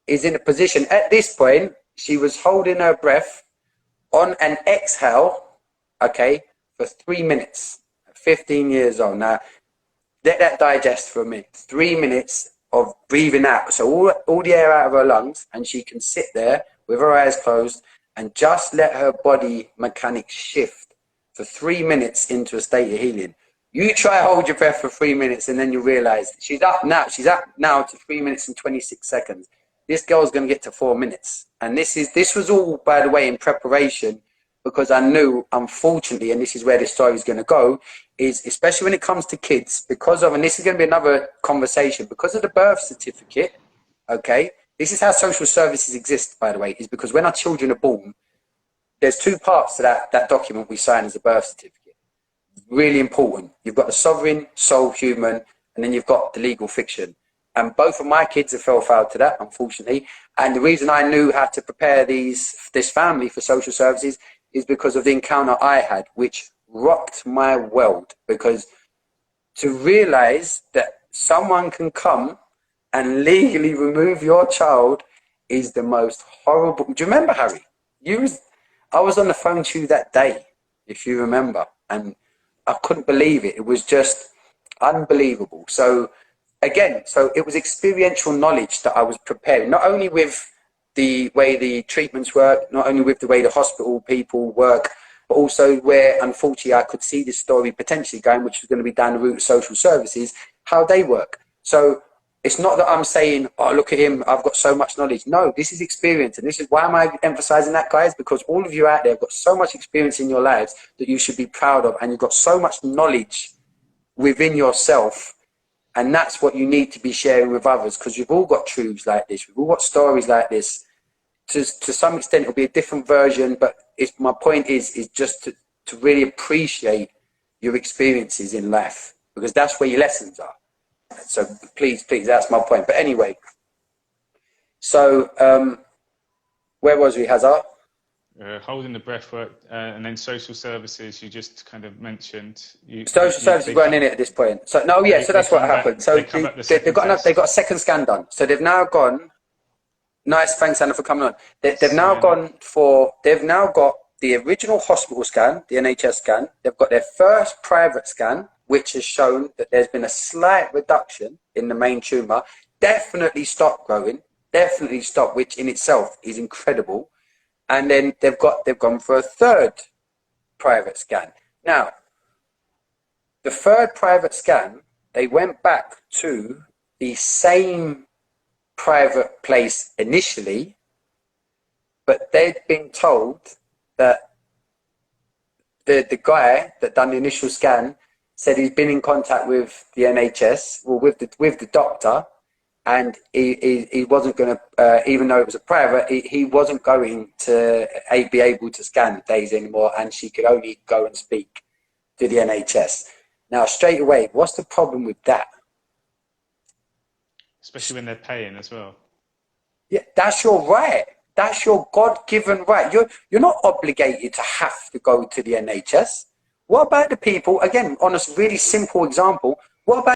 is in a position, at this point she was holding her breath on an exhale, okay, for 3 minutes, 15 years old. Now let that digest for a minute. 3 minutes of breathing out, so all the air out of her lungs, and she can sit there with her eyes closed and just let her body mechanics shift for 3 minutes into a state of healing. You try hold your breath for 3 minutes and then you realize she's up now to 3 minutes and 26 seconds. This girl's going to get to 4 minutes. And this was all, by the way, in preparation, because I knew, unfortunately, and this is where this story is going to go, is especially when it comes to kids, because of, and this is going to be another conversation, because of the birth certificate, okay, this is how social services exist, by the way, is because when our children are born, there's two parts to that document we sign as a birth certificate. Really important. You've got the sovereign, sole human, and then you've got the legal fiction. And both of my kids have fell foul to that, unfortunately. And the reason I knew how to prepare this family for social services is because of the encounter I had, which rocked my world. Because to realize that someone can come and legally remove your child is the most horrible. Do you remember, Harry? I was on the phone to you that day, if you remember, and I couldn't believe it. It was just unbelievable. So again, it was experiential knowledge that I was preparing, not only with the way the treatments work, not only with the way the hospital people work, but also where, unfortunately, I could see this story potentially going, which was going to be down the route of social services, how they work. So it's not that I'm saying, oh, look at him, I've got so much knowledge. No, this is experience. And this is why am I emphasizing that, guys? Because all of you out there have got so much experience in your lives that you should be proud of. And you've got so much knowledge within yourself. And that's what you need to be sharing with others, because we've all got truths like this. We've all got stories like this. To some extent, it'll be a different version. But my point is just to really appreciate your experiences in life, because that's where your lessons are. So please, that's my point. But anyway, so where was we, Hazard? Holding the breath work, and then social services. You just kind of mentioned. Social services weren't in it at this point. So no, yeah. So that's what happened. So they've got a second scan done. So they've now gone. Nice, thanks Anna for coming on. They've now got the original hospital scan, the NHS scan. They've got their first private scan, which has shown that there's been a slight reduction in the main tumour. Definitely stopped growing. Definitely stopped, which in itself is incredible. And then they've gone for a third private scan. Now, the third private scan, they went back to the same private place initially, but they'd been told that the guy that done the initial scan said he's been in contact with the NHS, well, with the doctor, and he wasn't going to, even though it was a private, he wasn't going to be able to scan Daisy anymore, and she could only go and speak to the NHS. Now, straight away, what's the problem with that? Especially when they're paying as well. Yeah, that's your right. That's your God-given right. You're not obligated to have to go to the NHS. What about the people, again, on a really simple example, what about